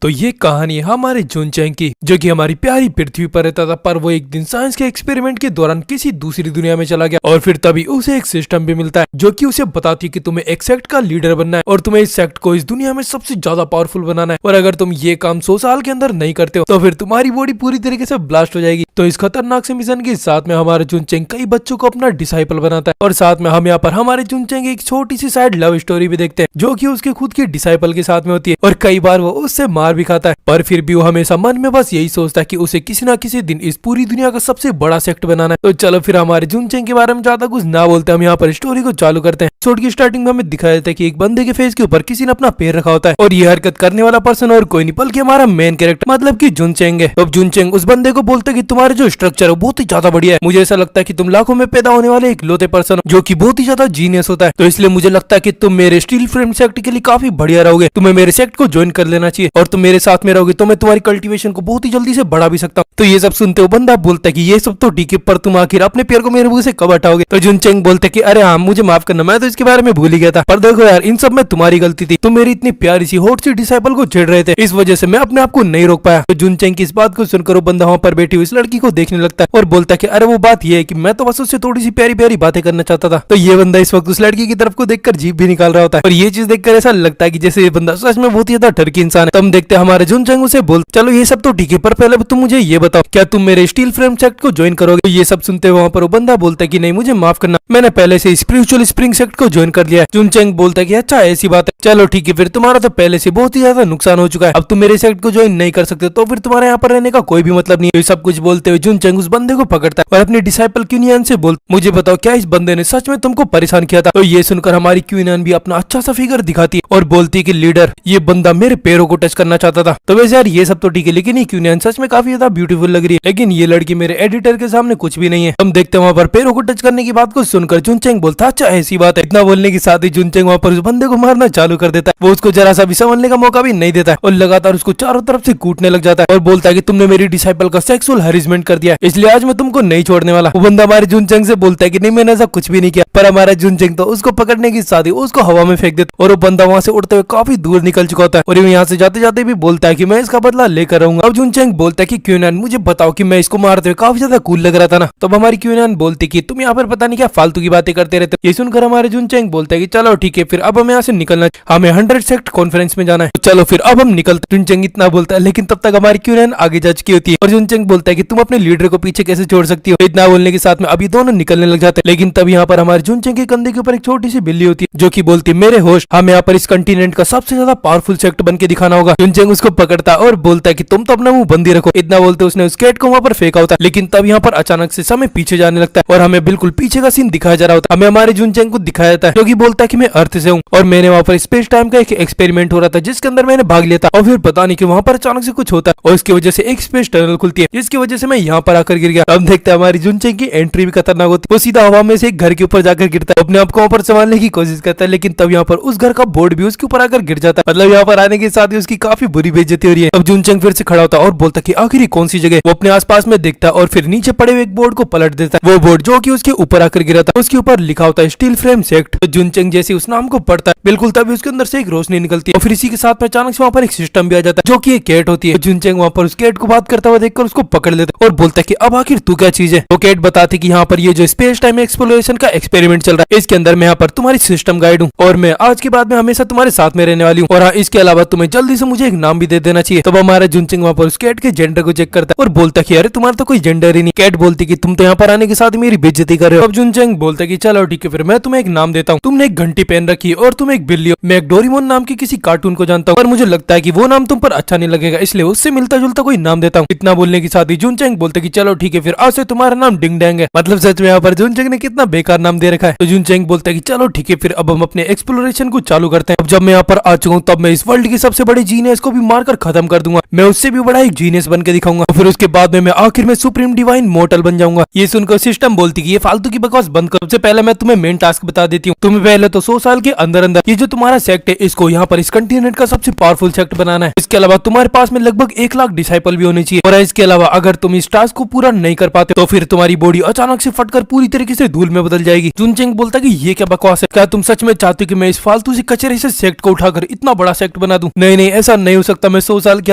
तो ये कहानी है हमारे जुनचैंग की, जो कि हमारी प्यारी पृथ्वी पर रहता था। पर वो एक दिन साइंस के एक्सपेरिमेंट के दौरान किसी दूसरी दुनिया में चला गया और फिर तभी उसे एक सिस्टम भी मिलता है जो कि उसे बताती है कि तुम्हें एक सेक्ट का लीडर बनना है और तुम्हें इस सेक्ट को इस दुनिया में सबसे ज्यादा पावरफुल बनाना है। और अगर तुम ये काम 100 साल के अंदर नहीं करते हो तो फिर तुम्हारी बॉडी पूरी तरीके से ब्लास्ट हो जाएगी। तो इस खतरनाक से मिशन के साथ में हमारे जुनचैंग कई बच्चों को अपना डिसाइपल बनाता है और साथ में हम यहाँ पर हमारे जुनचैंग एक छोटी सी साइड लव स्टोरी भी देखते हैं जो कि उसके खुद के डिसाइपल के साथ में होती है। और कई बार वो उससे मार भी खाता है, पर फिर भी वो हमेशा मन में बस यही सोचता है कि उसे किसी ना किसी दिन इस पूरी दुनिया का सबसे बड़ा सेक्ट बनाना है। तो चलो फिर हमारे जुनचैंग के बारे में ज्यादा कुछ ना बोलते हम यहाँ पर स्टोरी को चालू करते हैं। शॉर्ट की स्टार्टिंग में हमें दिखाया जाता है कि एक बंदे के फेस के ऊपर किसी ने अपना पैर रखा होता है और ये हरकत करने वाला पर्सन और कोई नहीं बल्कि हमारा मेन कैरेक्टर मतलब कि जुनचैंग है। तो अब जुनचैंग उस बंदे को बोलता है कि तुम्हारे जो स्ट्रक्चर है बहुत ही ज्यादा बढ़िया है, मुझे ऐसा लगता है कि तुम लाखों में पैदा होने वाले एक लौते पर्सन जो कि बहुत ही ज्यादा जीनियस होता है, तो इसलिए मुझे लगता है कि तुम मेरे स्टील फ्रेम सेक्ट के लिए काफी बढ़िया रहोगे, तुम्हें मेरे सेक्ट को ज्वाइन कर लेना चाहिए और तुम मेरे साथ में रहोगे तो मैं तुम्हारी कल्टीवेशन को बहुत ही जल्दी से बढ़ा भी सकता हूँ। तो ये सब सुनते हो बंदा बोलता है कि ये सब तो ठीक है, पर तुम आखिर अपने पैर को मेरे मुंह से कब हटाओगे। तो जुनचैंग बोलते कि अरे हाँ मुझे माफ करना, मैं तो इसके बारे में भूल ही गया था, पर देखो यार इन सब में तुम्हारी गलती थी, तुम मेरी इतनी प्यारी सी हॉट सी डिसाइपल को छेड़ रहे थे, इस वजह से मैं अपने आप को नहीं रोक पाया। तो जुनचैंग की इस बात को सुनकर बंदा वहाँ पर बैठी हुई इस लड़की को देखने लगता है और बोलता है कि अरे वो बात ये है कि मैं तो बस उससे थोड़ी सी प्यारी प्यारी बातें करना चाहता था। तो ये बंदा इस वक्त उस लड़की की तरफ को देखकर जीभ भी निकाल रहा होता है और ये चीज देखकर ऐसा लगता है कि जैसे ये बंदा सच में बहुत ही ज्यादा ठरकी इंसान है। तुम देखते हमारे जुनचैंग उसे बोल चलो ये सब तो ठीक है, पर पहले तुम मुझे ये बताओ क्या तुम मेरे स्टील फ्रेम सेक्ट को ज्वाइन करोगे। तो ये सब सुनते वहाँ पर वो बंदा बोलता है कि नहीं मुझे माफ करना, मैंने पहले से स्पिरिचुअल स्प्रिंग सेक्ट को ज्वाइन कर लिया है। जुनचैंग बोलता है कि अच्छा ऐसी बात है, चलो ठीक है फिर तुम्हारा तो पहले से बहुत ही ज्यादा नुकसान हो चुका है, अब तुम मेरे सेक्ट को ज्वाइन नहीं कर सकते तो फिर तुम्हारे यहाँ पर रहने का कोई भी मतलब नहीं है। सब कुछ बोलते हुए जुनचैंग उस बंदे को पकड़ता है और अपने डिसाइपल क्यूनियन से बोल मुझे बताओ क्या इस बंदे ने सच में तुमको परेशान किया था। तो ये सुनकर हमारी क्यूनियन भी अपना अच्छा सा फिगर दिखाती है और बोलती है कि लीडर ये बंदा मेरे पैरों को टच करना चाहता था। तो वैसे यार ये सब तो ठीक है, लेकिन ये क्यूनियन सच में काफी ज्यादा ब्यूटीफुल लग रही है, लेकिन ये लड़की मेरे एडिटर के सामने कुछ भी नहीं है। हम देखते हैं वहाँ पर पैरों को टच करने की बात को सुनकर जुनचैंग बोलता अच्छा ऐसी बात है। इतना बोलने के साथ ही जुनचैंग वहाँ पर उस बंदे को मारना चालू कर देता है, वो उसको जरा सा भी संभलने का मौका भी नहीं देता है और लगातार उसको चारों तरफ से कूटने लग जाता है और बोलता है कि तुमने मेरी डिसाइपल का सेक्सुअल हैरेसमेंट कर दिया, इसलिए आज मैं तुमको नहीं छोड़ने वाला। वो बंदा हमारे जुनचैंग से बोलता है कि नहीं मैंने ऐसा कुछ भी नहीं किया, पर हमारा जुनचैंग तो उसको पकड़ने की साथ ही उसको हवा में फेंक देता और वो बंदा वहाँ से उड़ते हुए काफी दूर निकल चुका होता है और यहाँ से जाते जाते भी बोलता है कि मैं इसका बदला लेकर रहूंगा। अब जुनचैंग बोलता है कि क्यूनियन मुझे बताओ कि मैं इसको मारते हुए काफी ज्यादा कूल लग रहा था ना। तब हमारी क्यूनियन बोलती कि तुम यहाँ पर पता नहीं क्या फालतू की बातें करते रहते हो। ये सुनकर हमारे जुनचैंग बोलता है कि चलो ठीक है फिर अब हमें यहाँ से निकलना, हमें 100 सेक्ट कॉन्फ्रेंस में जाना है, तो चलो फिर अब हम निकलते। जुनचैंग इतना बोलता है लेकिन तब तक हमारी क्यूनियन आगे जा चुकी होती है और जुनचैंग बोलता है कि तुम अपने लीडर को पीछे कैसे छोड़ सकती हो। इतना बोलने के साथ में अभी दोनों निकलने लग जाते हैं, लेकिन तब यहाँ पर हमारे जुनचैंग के कंधे के ऊपर एक छोटी सी बिल्ली होती है जो कि बोलती है मेरे होश हमें यहाँ पर इस कंटिनेंट का सबसे ज्यादा पावरफुल सेक्ट बन के दिखाना होगा। जुनचैंग उसको पकड़ता है और बोलता है कि तुम तो अपना मुंह बंदी रखो। इतना बोलते उसने उस कैट को वहाँ पर फेंका होता है, लेकिन तब यहाँ पर अचानक से समय पीछे जाने लगता है और हमें बिल्कुल पीछे का सीन दिखाया जा रहा होता है। हमें हमारे जुनचैंग को दिखाया जाता है जो कि बोलता है कि मैं अर्थ से हूँ और मैंने वहाँ पर स्पेस टाइम का एक एक्सपेरिमेंट हो रहा था जिसके अंदर मैंने भाग लिया था और फिर पता नहीं कि वहाँ पर अचानक से कुछ होता है और इसकी वजह से एक स्पेस टनल खुलती है जिसकी वजह से मैं यहाँ पर आकर गिर गया। अब देखते हैं हमारी जुनचैंग की एंट्री भी खतरनाक होती है, वो सीधा हवा में से एक घर के ऊपर जाकर गिरता है, अपने आप को वहाँ पर संभालने की कोशिश करता है, लेकिन तब यहाँ पर उस घर का बोर्ड भी उसके ऊपर आकर गिर जाता है। मतलब यहाँ पर आने के साथ ही उसकी काफी बुरी बेइज्जती हो रही है। अब जुनचैंग फिर से खड़ा होता है और बोलता है कि आखिर ये कौन सी जगह। वो अपने आसपास में देखता है और फिर नीचे पड़े हुए एक बोर्ड को पलट देता है, वो बोर्ड जो कि उसके ऊपर आकर गिरा था उसके ऊपर लिखा होता है स्टील फ्रेम सेक्ट। तो जुनचैंग जैसे उस नाम को पढ़ता है बिल्कुल तभी उसके अंदर से एक रोशनी निकलती है और फिर इसी के साथ में अचानक से वहाँ पर एक सिस्टम भी आ जाता है जो कि एक कैट होती है। जुनचैंग वहाँ पर उस कैट को बात करता हुआ देखकर उसको पकड़ लेता है और बोलता है कि अब आखिर तू क्या चीज है। तो कैट बताती कि यहाँ पर ये जो स्पेस टाइम एक्सप्लोरेशन का एक्सपेरिमेंट चल रहा है इसके अंदर मैं यहाँ पर तुम्हारी सिस्टम गाइड हूँ और मैं आज के बाद में हमेशा तुम्हारे साथ में रहने वाली हूँ और हाँ इसके अलावा तुम्हें जल्दी से मुझे एक नाम भी दे देना चाहिए। तब हमारा जुनचैंग वहाँ पर उस कैट के जेंडर को चेक करता है और बोलता है कि अरे तुम्हारा तो कोई जेंडर ही नहीं। कैट बोलती कि तुम तो यहाँ पर आने के साथ ही मेरी बेइज्जती कर रहे हो। अब जुनचैंग बोलता है कि चलो ठीक है फिर मैं तुम्हें एक नाम देता हूँ, तुमने एक घंटी पहन रखी है और तुम एक बिल्ली हो, मैं एक डोरेमोन नाम की किसी कार्टून को जानता हूँ पर मुझे लगता है कि वो नाम तुम पर अच्छा नहीं लगेगा, इसलिए उससे मिलता जुलता कोई नाम देता हूँ। इतना बोलने के साथ ही जुनचैंग बोलते कि चलो ठीक है फिर आज से तुम्हारा नाम डिंग डैंग है। मतलब सच में यहाँ पर जुनचैंग ने कितना बेकार नाम दे रखा है। तो जुनचैंग बोलता है कि चलो ठीक है फिर अब हम अपने एक्सप्लोरेशन को चालू करते हैं। अब जब मैं यहाँ पर आ चुका हूँ तब मैं इस वर्ल्ड की सबसे बड़ी जीनियस को भी मारकर खत्म कर दूंगा। मैं उससे भी बड़ा एक जीनियस बन के दिखाऊंगा। फिर उसके बाद में मैं आखिर में सुप्रीम डिवाइन मॉर्टल बन जाऊंगा। ये सुनकर सिस्टम बोलती कि ये फालतू की बकवास बंद करो। सबसे पहले मैं तुम्हें मेन टास्क बता देती हूँ। तुम्हें पहले तो 100 साल के अंदर अंदर ये जो तुम्हारा सेक्ट है इसको यहाँ पर इस कंटिनेंट का सबसे पावरफुल सेक्ट बनाना है। इसके अलावा तुम्हारे पास में लगभग 1 लाख डिसाइपल भी होने चाहिए। और इसके अलावा अगर तुम इस टास्क को पूरा नहीं कर पाते तो फिर तुम्हारी बॉडी अचानक से फटकर पूरी तरीके से धूल में बदल जाएगी। जुनचेंग बोलता कि ये क्या बकवास है, क्या तुम सच में चाहते हो कि मैं इस फालतू से कचरे से सेक्ट को उठाकर इतना बड़ा सेक्ट बना दूं? नहीं नहीं, ऐसा नहीं हो सकता। मैं 100 साल के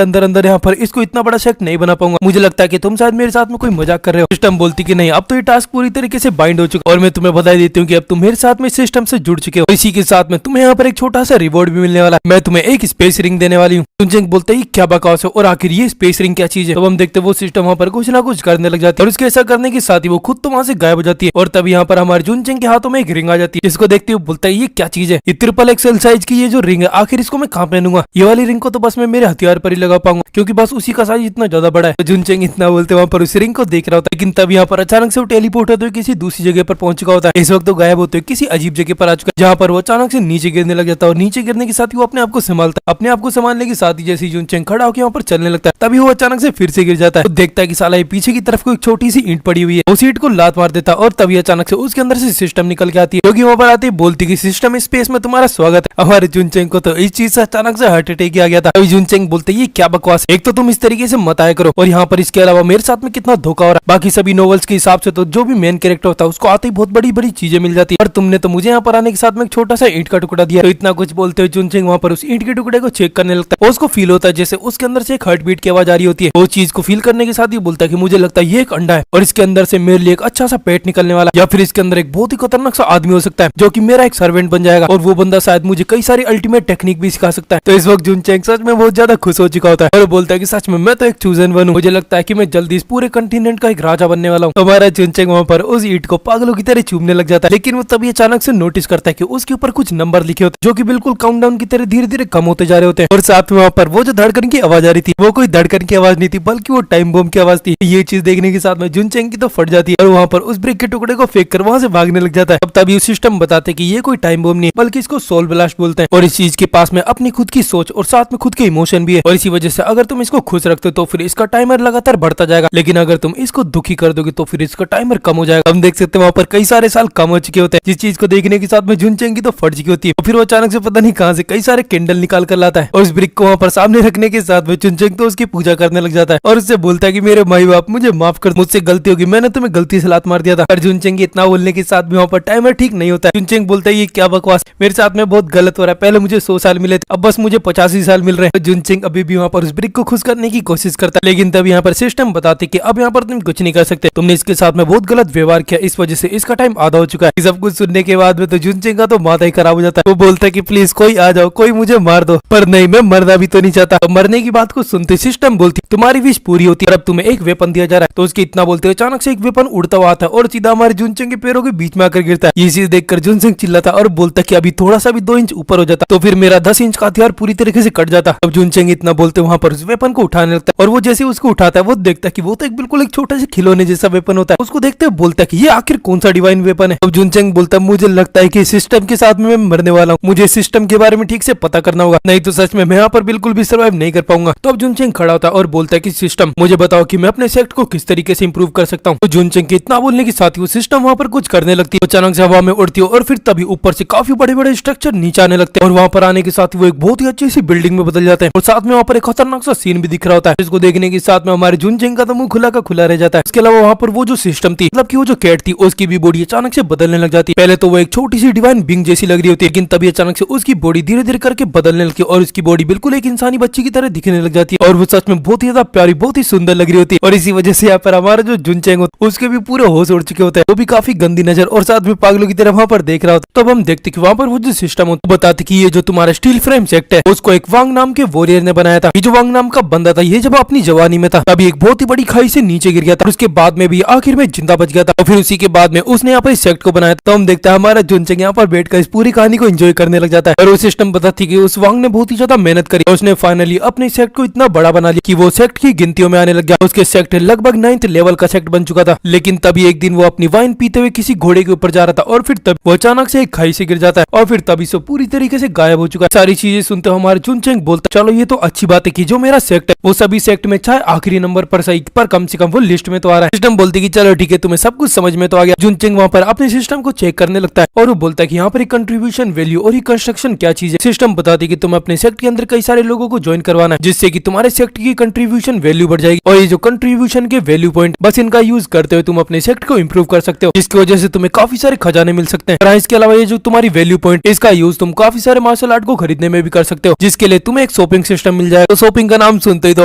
अंदर अंदर यहाँ पर इसको इतना बड़ा सेक्ट नहीं बना पाऊंगा। मुझे लगता है कि तुम शायद मेरे साथ में कोई मजाक कर रहे हो। सिस्टम बोलती कि नहीं, अब तो ये टास्क पूरी तरीके से बाइंड हो चुका है और मैं तुम्हें बता देती हूँ कि अब तुम मेरे साथ में सिस्टम से जुड़ चुके हो। इसी के साथ में तुम्हें यहाँ पर एक छोटा सा रिवॉर्ड भी मिलने वाला है। मैं तुम्हें एक स्पेस रिंग देने वाली हूँ। जुनचेंग बोलते ही क्या बकवास है और आखिर ये स्पेस रिंग क्या चीज है? तो हम देखते वो सिस्टम वहाँ पर कुछ ना कुछ करने लग जाती है और उसके ऐसा करने के साथ ही वो खुद तो वहाँ से गायब हो जाती है। और तब यहाँ पर हमारे जुनचेंग के हाथों में एक रिंग आ जाती है, जिसको देखते हुए बोलता है ये क्या चीज है? ये ट्रिपल एक्सएल साइज की ये जो रिंग है, आखिर इसको मैं कहाँ पहनूंगा? ये वाली रिंग को तो बस मैं मेरे हथियार पर ही लगा पाऊंगा, क्योंकि बस उसी का साइज इतना ज्यादा बड़ा है। तो जुनचेंग इतना बोलते वहाँ पर उस रिंग को देख रहा होता है, लेकिन तब यहाँ पर अचानक से वो टेलीपोर्ट होते हुए किसी दूसरी जगह पर पहुंच चुका होता है। इस वक्त तो गायब होते हुए किसी अजीब जगह पर आ चुका है, जहाँ पर वो अचानक से नीचे गिरने लग जाता है। और नीचे गिरने के साथ ही वो अपने आप को संभालता है। अपने आप को संभालने के साथ ही जैसे जुनचेंग खड़ा होकर वहाँ पर चलने लगता है, तभी वो अचानक से फिर से गिर जाता है। तो देखता है कि साला ये पीछे की तरफ को एक छोटी सी ईंट पड़ी हुई है, उस ईंट को लात मार देता है और तभी अचानक से उसके अंदर से सिस्टम निकल के आती है, क्योंकि वहाँ पर आती है बोलती कि सिस्टम स्पेस में तुम्हारा स्वागत है। हमारे जुनचेंग को तो इस चीज से अचानक से हार्ट अटैक आ गया था। अभी जुनचेंग बोलते ये क्या बकवास, एक तो तुम इस तरीके से मत आया करो और यहाँ पर इसके अलावा मेरे साथ में कितना धोखा हो रहा है। बाकी सभी नॉवेल्स के हिसाब से तो जो भी मेन कैरेक्टर होता है उसको आते ही बहुत बड़ी बड़ी चीजें मिल जाती है, और तुमने तो मुझे यहाँ पर आने के साथ में एक छोटा सा ईंट का टुकड़ा दिया। तो इतना कुछ बोलते हुए जुनचेंग वहाँ पर उस ईंट के टुकड़े को चेक करने लगता है। उसको फील होता है जैसे उसके अंदर से एक हार्ट बीट की आवाज आ रही होती है। वो चीज को फील करने के साथ ही बोलता है कि मुझे लगता है ये एक अंडा है और इसके अंदर से मेरे लिए एक अच्छा सा पेट निकलने वाला, या फिर इसके अंदर एक बहुत ही खतरनाक सा आदमी हो सकता है जो कि मेरा एक सर्वेंट बन जाएगा, और वो बंदा शायद मुझे कई सारी अल्टीमेट टेक्निक भी सिखा सकता है। तो इस वक्त जुनचेंग सच में बहुत ज्यादा खुश हो चुका होता है और बोलता है कि सच में मैं तो एक चूजन वन हूँ। मुझे लगता है कि मैं जल्दी इस पूरे कंटिनेंट का एक राजा बनने वाला हूँ। हमारा जुनचेंग वहाँ पर उस ईंट को पागलों की तरह चूमने लग जाता है, लेकिन वो तभी अचानक से नोटिस करता है कि उसके ऊपर कुछ नंबर लिखे होते हैं जो कि बिल्कुल काउंटडाउन की तरह धीरे धीरे कम होते जा रहे होते हैं। और साथ में वहाँ पर वो जो धड़कन की आवाज आ रही थी वो कोई धड़कन की आवाज नहीं थी, बल्कि वो टाइम बम की आवाज थी। ये चीज देखने के साथ में जुनचेंग की तो फट जाती है और वहाँ पर उस ब्रिक के टुकड़े को फेंक कर वहाँ से भागने लग जाता है। अब तभी सिस्टम बताते कि ये कोई टाइम बम नहीं है, बल्कि इसको सोल ब्लास्ट बोलते हैं, और इस चीज के पास में अपनी खुद की सोच और साथ में खुद के इमोशन भी है। और इसी वजह से अगर तुम इसको खुश रखते हो तो फिर इसका टाइमर लगातार बढ़ता जाएगा, लेकिन अगर तुम इसको दुखी कर दोगे तो फिर इसका टाइमर कम हो जाएगा। हम देख सकते हैं वहाँ पर कई सारे साल कम हो चुके होते हैं, जिस चीज को देखने के साथ में जुनचेंग की तो फट चुकी होती है। फिर वो अचानक से पता नहीं कहाँ से कई सारे कैंडल निकाल कर लाता है और उस ब्रिक को वहाँ पर सामने रखने के साथ में जुनचेंग तो उसकी पूजा करने लग जाता है और उससे बोलता है कि मेरे माई बाप मुझे माफ कर, मुझसे गलती होगी, मैंने तुम्हें गलती से लात मार दिया था। पर जुनचेंग इतना बोलने के साथ भी वहाँ पर टाइमर ठीक नहीं होता है। जुनचेंग बोलता है ये क्या बकवास, मेरे साथ में बहुत गलत हो रहा है, पहले मुझे 100 साल मिले थे, अब बस मुझे 85 साल मिल रहे हैं। जुनचेंग अभी भी वहाँ पर उस ब्रिक को खुश करने की कोशिश करता है, लेकिन तब यहाँ पर सिस्टम बताते कि अब यहाँ पर तुम कुछ नहीं कर सकते, तुमने इसके साथ में बहुत गलत व्यवहार किया, इस वजह से इसका टाइम आधा हो चुका है। सब कुछ सुनने के बाद में तो जुनचेंग का तो माथा ही खराब हो जाता है। वो बोलता है कि प्लीज कोई आ जाओ, कोई मुझे मार दो, पर नहीं, मैं मरना भी तो नहीं चाहता। तो मरने की बात को सुनते सिस्टम बोलती तुम्हारी विश पूरी होती है, अब तुम्हें एक वेपन दिया जा रहा है। तो उसके इतना बोलते अचानक से एक वेपन उड़ता हुआ आता है और सीधा हमारे जुनचेंग के पैरों के बीच में आकर गिरता है। ये चीज देखकर जुनचेंग चिल्लाता और बोलता कि अभी थोड़ा सा भी 2 इंच ऊपर हो जाता तो फिर मेरा 10 इंच का हथियार पूरी तरीके से कट जाता। अब जुनचेंग इतना बोलते वहां पर उस वेपन को उठाने लगता है और वो जैसे उसको उठाता है वो देखता है कि वो तो एक बिल्कुल एक छोटा सा खिलौने जैसा वेपन होता है। उसको देखते हुए बोलता है कि ये आखिर कौन सा डिवाइन वेपन है। अब जुनचेंग बोलता है मुझे लगता है कि सिस्टम के साथ में मैं मरने वाला हूँ, मुझे सिस्टम के बारे में ठीक से पता करना होगा, नहीं तो सच में मैं यहाँ पर बिल्कुल भी सर्वाइव नहीं कर पाऊंगा। तो अब जुनचेंग खड़ा होता है और बोलता है कि सिस्टम मुझे बताओ कि मैं अपने सेक्ट को किस तरीके से इंप्रूव कर सकता हूँ। तो जुनचेंग के इतना बोलने के साथ ही वो सिस्टम वहाँ पर कुछ करने लगती है, अचानक से हवा में उड़ती है और फिर तभी ऊपर से काफी बड़े बड़े स्ट्रक्चर नीचे आने लगते हैं और वहाँ पर आने के साथ ही वो एक बहुत ही अच्छी सी बिल्डिंग में बदल जाते हैं और साथ में वहाँ पर एक खतरनाक सा सीन भी दिख रहा होता है, जिसको देखने के साथ में हमारे जुनचेंग का तो मुंह खुला का खुला रह जाता है। इसके अलावा वहाँ पर वो जो सिस्टम थी, मतलब की वो जो कैट थी, उसकी भी बॉडी अचानक से बदलने लग जाती है। पहले तो वो एक छोटी सी डिवाइन बिंग जैसी लग रही होती है, लेकिन तभी अचानक से उसकी बॉडी धीरे धीरे करके बदलने लगती है और उसकी बॉडी बिल्कुल एक इंसानी बच्ची की तरह दिखने लग जाती है और वो सच में बहुत ही ज्यादा प्यारी, बहुत ही सुंदर लग रही होती है। और इसी वजह से यहाँ पर हमारा जो जुनचेंग होता है उसके भी पूरे होश उड़ चुके होते हैं, वो भी काफी गंदी नजर और साथ में पागलों की तरह वहाँ पर देख रहा होता है। तब हम देखते कि वहाँ पर वो जो सिस्टम होता है बताते कि ये जो तुम्हारा स्टील फ्रेम सेक्ट है उसको एक वांग नाम के वॉरियर ने बनाया था। ये जो वांग नाम का बंदा था ये जब अपनी जवानी में था तभी एक बहुत ही बड़ी खाई से नीचे गिर गया था, उसके बाद में भी आखिर में जिंदा बच गया था और फिर उसी के बाद में उसने यहाँ पर इस सेक्ट को बनाया। तो हम देखते हैं हमारा जुनचेंग यहाँ पर बैठकर इस पूरी कहानी को एंजॉय करने लग जाता है और वो सिस्टम बताती कि उस वांग ने बहुत ही ज्यादा मेहनत करी और उसने फाइनली अपने सेक्ट को इतना बड़ा बना लिया कि वो सेक्ट की गिनतियों में आने लग गया। उसके सेक्ट लगभग 9th लेवल का सेक्ट बन चुका था, लेकिन तभी एक दिन वो अपनी वाइन पीते हुए किसी घोड़े के ऊपर जा रहा था और फिर तब वो अचानक से एक खाई से गिर जाता है और फिर तभी से पूरी तरीके से गायब हो चुका है। सारी चीजें सुनते हमारे जुनचेंग बोलता चलो ये तो अच्छी बात है कि जो मेरा सेक्ट है वो सभी सेक्ट में चाहे आखिरी नंबर पर सही पर कम से कम वो लिस्ट में तो आ रहा है। सिस्टम बोलती कि चलो ठीक है, तुम्हें सब कुछ समझ में तो आ गया। जुनचेंग वहाँ पर अपने सिस्टम को चेक करने लगता है और वो बोलता है कि यहाँ पर कंट्रीब्यूशन वैल्यू और कंस्ट्रक्शन क्या चीज है। सिस्टम बताती कि तुम्हें अपने सेक्ट के अंदर कई सारे लोगों को ज्वाइन करवाना है, जिससे कि तुम्हारे सेक्ट की कंट्रीब्यूशन वैल्यू बढ़ जाएगी। और ये जो कंट्रीब्यूशन के वैल्यू पॉइंट बस इनका यूज करते हुए तुम अपने सेक्ट को इंप्रूव कर सकते हो, जिसकी वजह से तुम्हें काफी सारे खजाने मिल सकते हैं। इसके अलावा ये जो तुम्हारी वैल्यू पॉइंट इसका यूज तुम काफी सारे मार्शल आर्ट को खरीदने में भी कर सकते हो, जिसके लिए तुम्हें एक शॉपिंग सिस्टम मिल जाए। तो शॉपिंग का नाम सुनते ही तो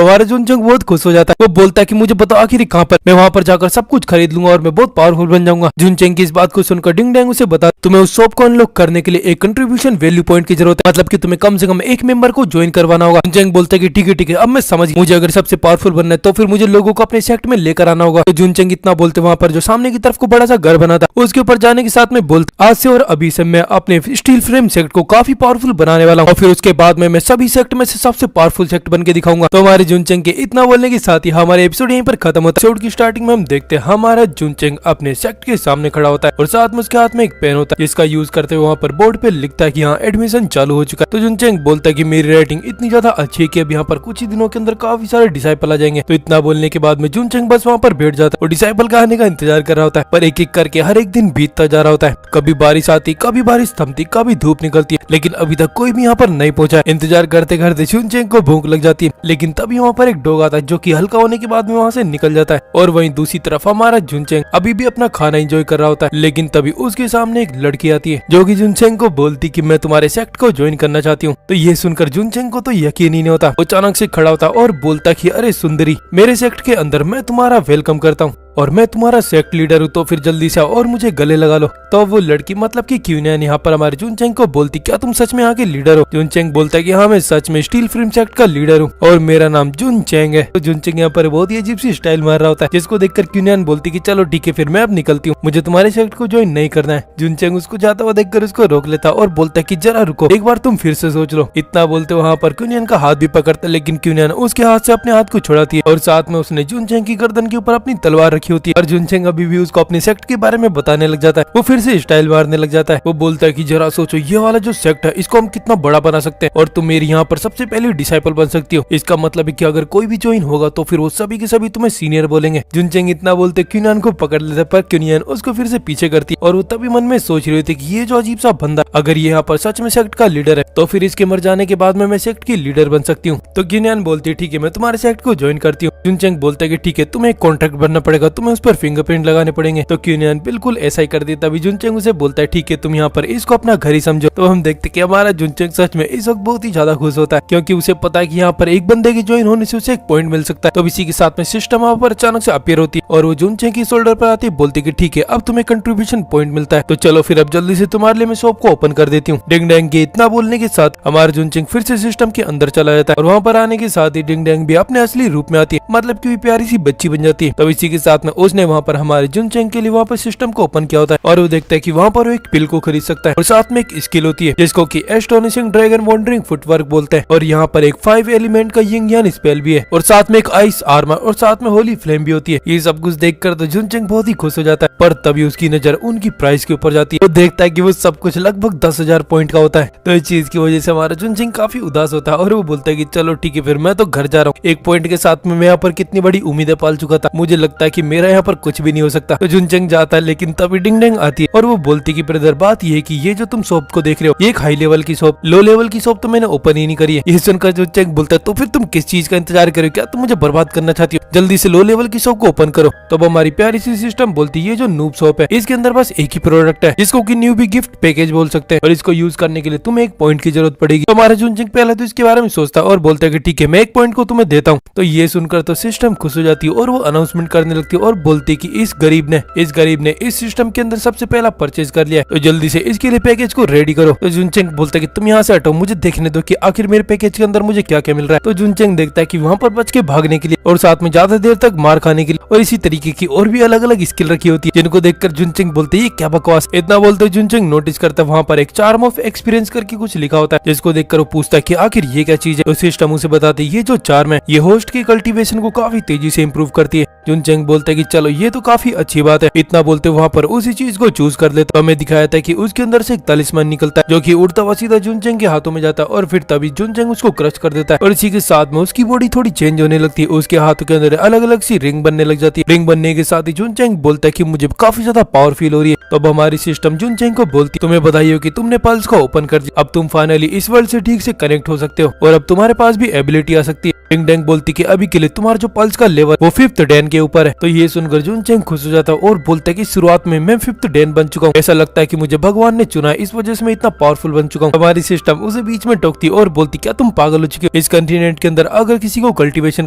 हमारा जुनचेंग बहुत खुश हो जाता है। वो बोलता है कि मुझे बताओ आखिर कहाँ पर, मैं वहाँ पर जाकर सब कुछ खरीद लूंगा और मैं बहुत पावरफुल बन जाऊंगा। जुनचेंग की इस बात को सुनकर डिंग डैंग उसे बता, तुम्हें उस शॉप को अनलॉक करने के लिए एक कंट्रीब्यूशन वैल्यू पॉइंट की जरूरत है, मतलब कि तुम्हें कम से कम एक मेंबर को ज्वाइन करवाना होगा। जुनचेंग बोलता है कि ठीक है अब मैं समझ, मुझे अगर सबसे पावरफुल बनना है तो फिर मुझे लोगों को अपने सेक्ट में लेकर आना होगा। तो जुनचेंग इतना बोलते वहाँ पर जो सामने की तरफ को बड़ा सा घर बना था उसके ऊपर जाने के साथ में बोलता, आज से और अभी से मैं अपने स्टील फ्रेम सेक्ट को काफी पावरफुल बनाने वाला हूँ और फिर उसके बाद में मैं सभी सेक्ट में से सबसे पावरफुल सेक्ट बन के दिखाऊंगा। तो हमारे जुनचेंग के इतना बोलने के साथ ही हमारे एपिसोड यहीं पर खत्म होता है। एपिसोड की स्टार्टिंग में हम देखते हैं हमारा जुनचेंग अपने सेक्ट के सामने खड़ा होता है और साथ में उसके हाथ में एक पेन होता है, जिसका यूज करते हुए वहाँ पर बोर्ड पे लिखता है कि यहाँ एडमिशन चालू हो चुका है। तो जुनचेंग बोलता है कि मेरी रेटिंग इतनी ज्यादा अच्छी है कि अब यहाँ पर कुछ ही दिनों के अंदर काफी सारे डिसाइपल आ जाएंगे। तो इतना बोलने के बाद में जुनचेंग बस वहाँ पर बैठ जाता है और डिसाइपल का आने का इंतजार कर रहा होता है। पर एक एक करके हर एक दिन बीतता जा रहा होता है, कभी बारिश आती, कभी बारिश थमती, कभी धूप निकलती है, लेकिन अभी तक कोई भी यहाँ पर नहीं पहुंचा। इंतजार करते करते जुनचेंग को भूख लग जाती है, लेकिन तभी वहाँ पर एक डॉग आता है जो कि हल्का होने के बाद में वहाँ से निकल जाता है। और वहीं दूसरी तरफ हमारा जुनचेंग अभी भी अपना खाना एंजॉय कर रहा होता है, लेकिन तभी उसके सामने एक लड़की आती है जो कि जुनचेंग को बोलती कि मैं तुम्हारे सेक्ट को ज्वाइन करना चाहती हूँ। तो ये सुनकर जुनचेंग को तो यकीन ही नहीं होता। वो अचानक से खड़ा होता और बोलता कि अरे सुंदरी, मेरे सेक्ट के अंदर मैं तुम्हारा वेलकम करता हूँ और मैं तुम्हारा सेक्ट लीडर हूँ, तो फिर जल्दी से आओ और मुझे गले लगा लो। तो वो लड़की मतलब कि क्यूनियन यहाँ पर हमारे जुनचेंग को बोलती, क्या तुम सच में यहाँ के लीडर हो? जुनचेंग बोलता है कि हाँ, मैं सच में स्टील फ्रेम सेक्ट का लीडर हूँ और मेरा नाम जुनचेंग है। तो जुनचेंग यहाँ पर बहुत ही अजीब सी स्टाइल मार रहा होता है, जिसको देखकर क्यूनियन बोलती कि चलो ठीक है, फिर मैं अब निकलती हूँ, मुझे तुम्हारे सेक्ट को ज्वाइन नहीं करना है। जुनचेंग उसको जाता हुआ देखकर उसको रोक लेता और बोलता है कि जरा रुको, एक बार तुम फिर से सोच लो। इतना बोलते वहाँ पर क्यूनियन का हाथ भी पकड़ता, लेकिन क्यूनियन उसके हाथ से अपने हाथ को छुड़ाती है और साथ में उसने जुनचेंग की गर्दन के ऊपर अपनी तलवार रखी होती है। और जुनचेंग अभी भी उसको अपने सेक्ट के बारे में बताने लग जाता है। वो फिर से स्टाइल मारने लग जाता है। वो बोलता है कि जरा सोचो, ये वाला जो सेक्ट है इसको हम कितना बड़ा बना सकते हैं और तुम मेरी यहाँ पर सबसे पहले डिसाइपल बन सकती हो। इसका मतलब है कि अगर कोई भी ज्वाइन होगा तो फिर वो सभी के सभी तुम्हें सीनियर बोलेंगे। जुनचेंग इतना बोलते क्यूनियन को पकड़ लेता, पर क्यूनियन उसको फिर से पीछे करती और वो तभी मन में सोच रही थी कि ये जो अजीब सा बंदा, अगर ये यहाँ पर सच में सेक्ट का लीडर है तो फिर इसके मर जाने के बाद में मैं सेक्ट की लीडर बन सकती हूँ। तो क्यूनियन बोलती है ठीक है, मैं तुम्हारे सेक्ट को ज्वाइन करती हूँ। जुनचेंग बोलता है कि ठीक है, तुम्हें एक कॉन्ट्रैक्ट बनना पड़ेगा, तुम्हें उस पर फिंगरप्रिंट लगाने पड़ेंगे। तो क्यूनियन बिल्कुल ऐसा ही कर देता। अभी जुनचेंग उसे बोलता है ठीक है, तुम यहाँ पर इसको अपना घर ही समझो। तो हम देखते कि हमारा जुनचेंग सच में इस वक्त बहुत ही ज्यादा खुश होता है, क्योंकि उसे पता है कि यहाँ पर एक बंदे के ज्वाइन होने से उसे एक पॉइंट मिल सकता है। तो इसी के साथ में सिस्टम वहाँ पर अचानक से अपीयर होती है और वो जुनचेंग की शोल्डर पर आती है, बोलती कि ठीक है, अब तुम्हें कंट्रीब्यूशन पॉइंट मिलता है, तो चलो फिर अब जल्दी से तुम्हारे लिए मैं शॉप को ओपन कर देती हूँ। डिंग डैंग के इतना बोलने के साथ हमारा जुनचेंग फिर से सिस्टम के अंदर चला जाता है और वहाँ पर आने के साथ ही डिंग डैंग भी अपने असली रूप में आती है, मतलब की प्यारी सी बच्ची बन जाती है। तो इसी के साथ में उसने वहाँ पर हमारे जुनचेंग के लिए वहाँ पर सिस्टम को ओपन किया होता है और वो देखता है कि वहाँ पर वो एक पिल को खरीद सकता है और साथ में एक स्किल होती है जिसको कि एस्टोनिशिंग ड्रैगन वॉन्डरिंग फुटवर्क बोलते हैं। और यहाँ पर एक 5 एलिमेंट का यिंग यान स्पेल भी है और साथ में एक आइस आर्मर और साथ में होली फ्लेम भी होती है। ये सब कुछ देखकर तो जुनचेंग बहुत ही खुश हो जाता है, पर तभी उसकी नजर उनकी प्राइस के ऊपर जाती है। वो देखता है कि वो सब कुछ लगभग 10,000 पॉइंट का होता है। तो इस चीज की वजह से हमारा जुनचेंग काफी उदास होता है और वो बोलता है कि चलो ठीक है, फिर मैं तो घर जा रहा हूँ। एक पॉइंट के साथ में मैं यहाँ पर कितनी बड़ी उम्मीदें पाल चुका था, मुझे लगता है कि मेरा यहाँ पर कुछ भी नहीं हो सकता। तो जुनचेंग जाता है, लेकिन तभी डिंग डैंग आती है और वो बोलती कि ब्रदर, बात ये है कि ये जो तुम शॉप को देख रहे हो, ये एक हाई लेवल की शॉप, लो लेवल की शॉप तो मैंने ओपन ही नहीं करी है। ये सुनकर जुनचेंग बोलता है तो फिर तुम किस चीज का इंतजार करो, क्या तुम मुझे बर्बाद करना चाहती हो? जल्दी से लो लेवल की शॉप को ओपन करो। तो अब हमारी प्यारी सी सिस्टम बोलती है ये जो नूब शॉप है इसके अंदर बस एक ही प्रोडक्ट है जिसको कि न्यूबी गिफ्ट पैकेज बोल सकते हैं और इसको यूज करने के लिए तुम्हें एक पॉइंट की जरूरत पड़ेगी। तो हमारा जुनचेंग पहले तो इसके बारे में सोचता है और बोलता है कि ठीक है, मैं एक पॉइंट को तुम्हें देता हूँ। तो ये सुनकर तो सिस्टम खुश हो जाती है और वो अनाउंसमेंट करने लगती है और बोलती है कि इस गरीब ने इस सिस्टम के अंदर सबसे पहला परचेज कर लिया, तो जल्दी से इसके लिए पैकेज को रेडी करो। तो जुनचेंग बोलता है कि तुम यहाँ से हटो, मुझे देखने दो कि आखिर मेरे पैकेज के अंदर मुझे क्या क्या मिल रहा है। तो जुनचेंग देखता है कि वहाँ पर बच के भागने के लिए और साथ में ज्यादा देर तक मार खाने के लिए और इसी तरीके की और भी अलग अलग स्किल रखी होती है, जिनको देखकर जुनचेंग बोलते है ये क्या बकवास। इतना बोलते जुनचेंग नोटिस करता है वहाँ पर एक चार्म ऑफ एक्सपीरियंस करके कुछ लिखा होता है, जिसको देखकर वो पूछता है कि आखिर ये क्या चीज है। तो सिस्टम उसे बताते ये जो चार्म है ये होस्ट की कल्टीवेशन को काफी तेजी से इम्प्रूव करती है जुनचेंग बोलता है कि चलो ये तो काफी अच्छी बात है। इतना बोलते वहाँ पर उसी चीज को चूज कर लेता। तो हमें दिखाया था कि उसके अंदर से एक तलिस्मान निकलता है जो कि उड़ता हुआ सीधा जुनचेंग के हाथों में जाता है और फिर तभी जुनचेंग उसको क्रश कर देता है और इसी के साथ में उसकी बॉडी थोड़ी चेंज होने लगती है। उसके हाथों के अंदर अलग अलग सी रिंग बनने लग जाती है। रिंग बनने के साथ ही जुनचेंग बोलता है कि मुझे काफी ज्यादा पावर फील हो रही है। तो अब हमारी सिस्टम जुनचेंग को बोलती है तुम्हें बधाई हो कि तुमने पल्स को ओपन कर दिया। अब तुम फाइनली इस वर्ल्ड से ठीक से कनेक्ट हो सकते हो और अब तुम्हारे पास भी एबिलिटी आ सकती है। डिंग डेंग बोलती कि अभी के लिए तुम्हारा जो पल्स का लेवल वो 5th डैन के ऊपर है। तो ये सुनकर जुनचेंग खुश हो जाता है और बोलता है कि शुरुआत में मैं 5th डैन बन चुका हूँ। ऐसा लगता है कि मुझे भगवान ने चुना है, इस वजह से मैं इतना पावरफुल बन चुका हूँ। हमारी सिस्टम उसे बीच में टोकती और बोलती क्या तुम पागल हो चुके हो। इस कंटिनेंट के अंदर अगर किसी को कल्टीवेशन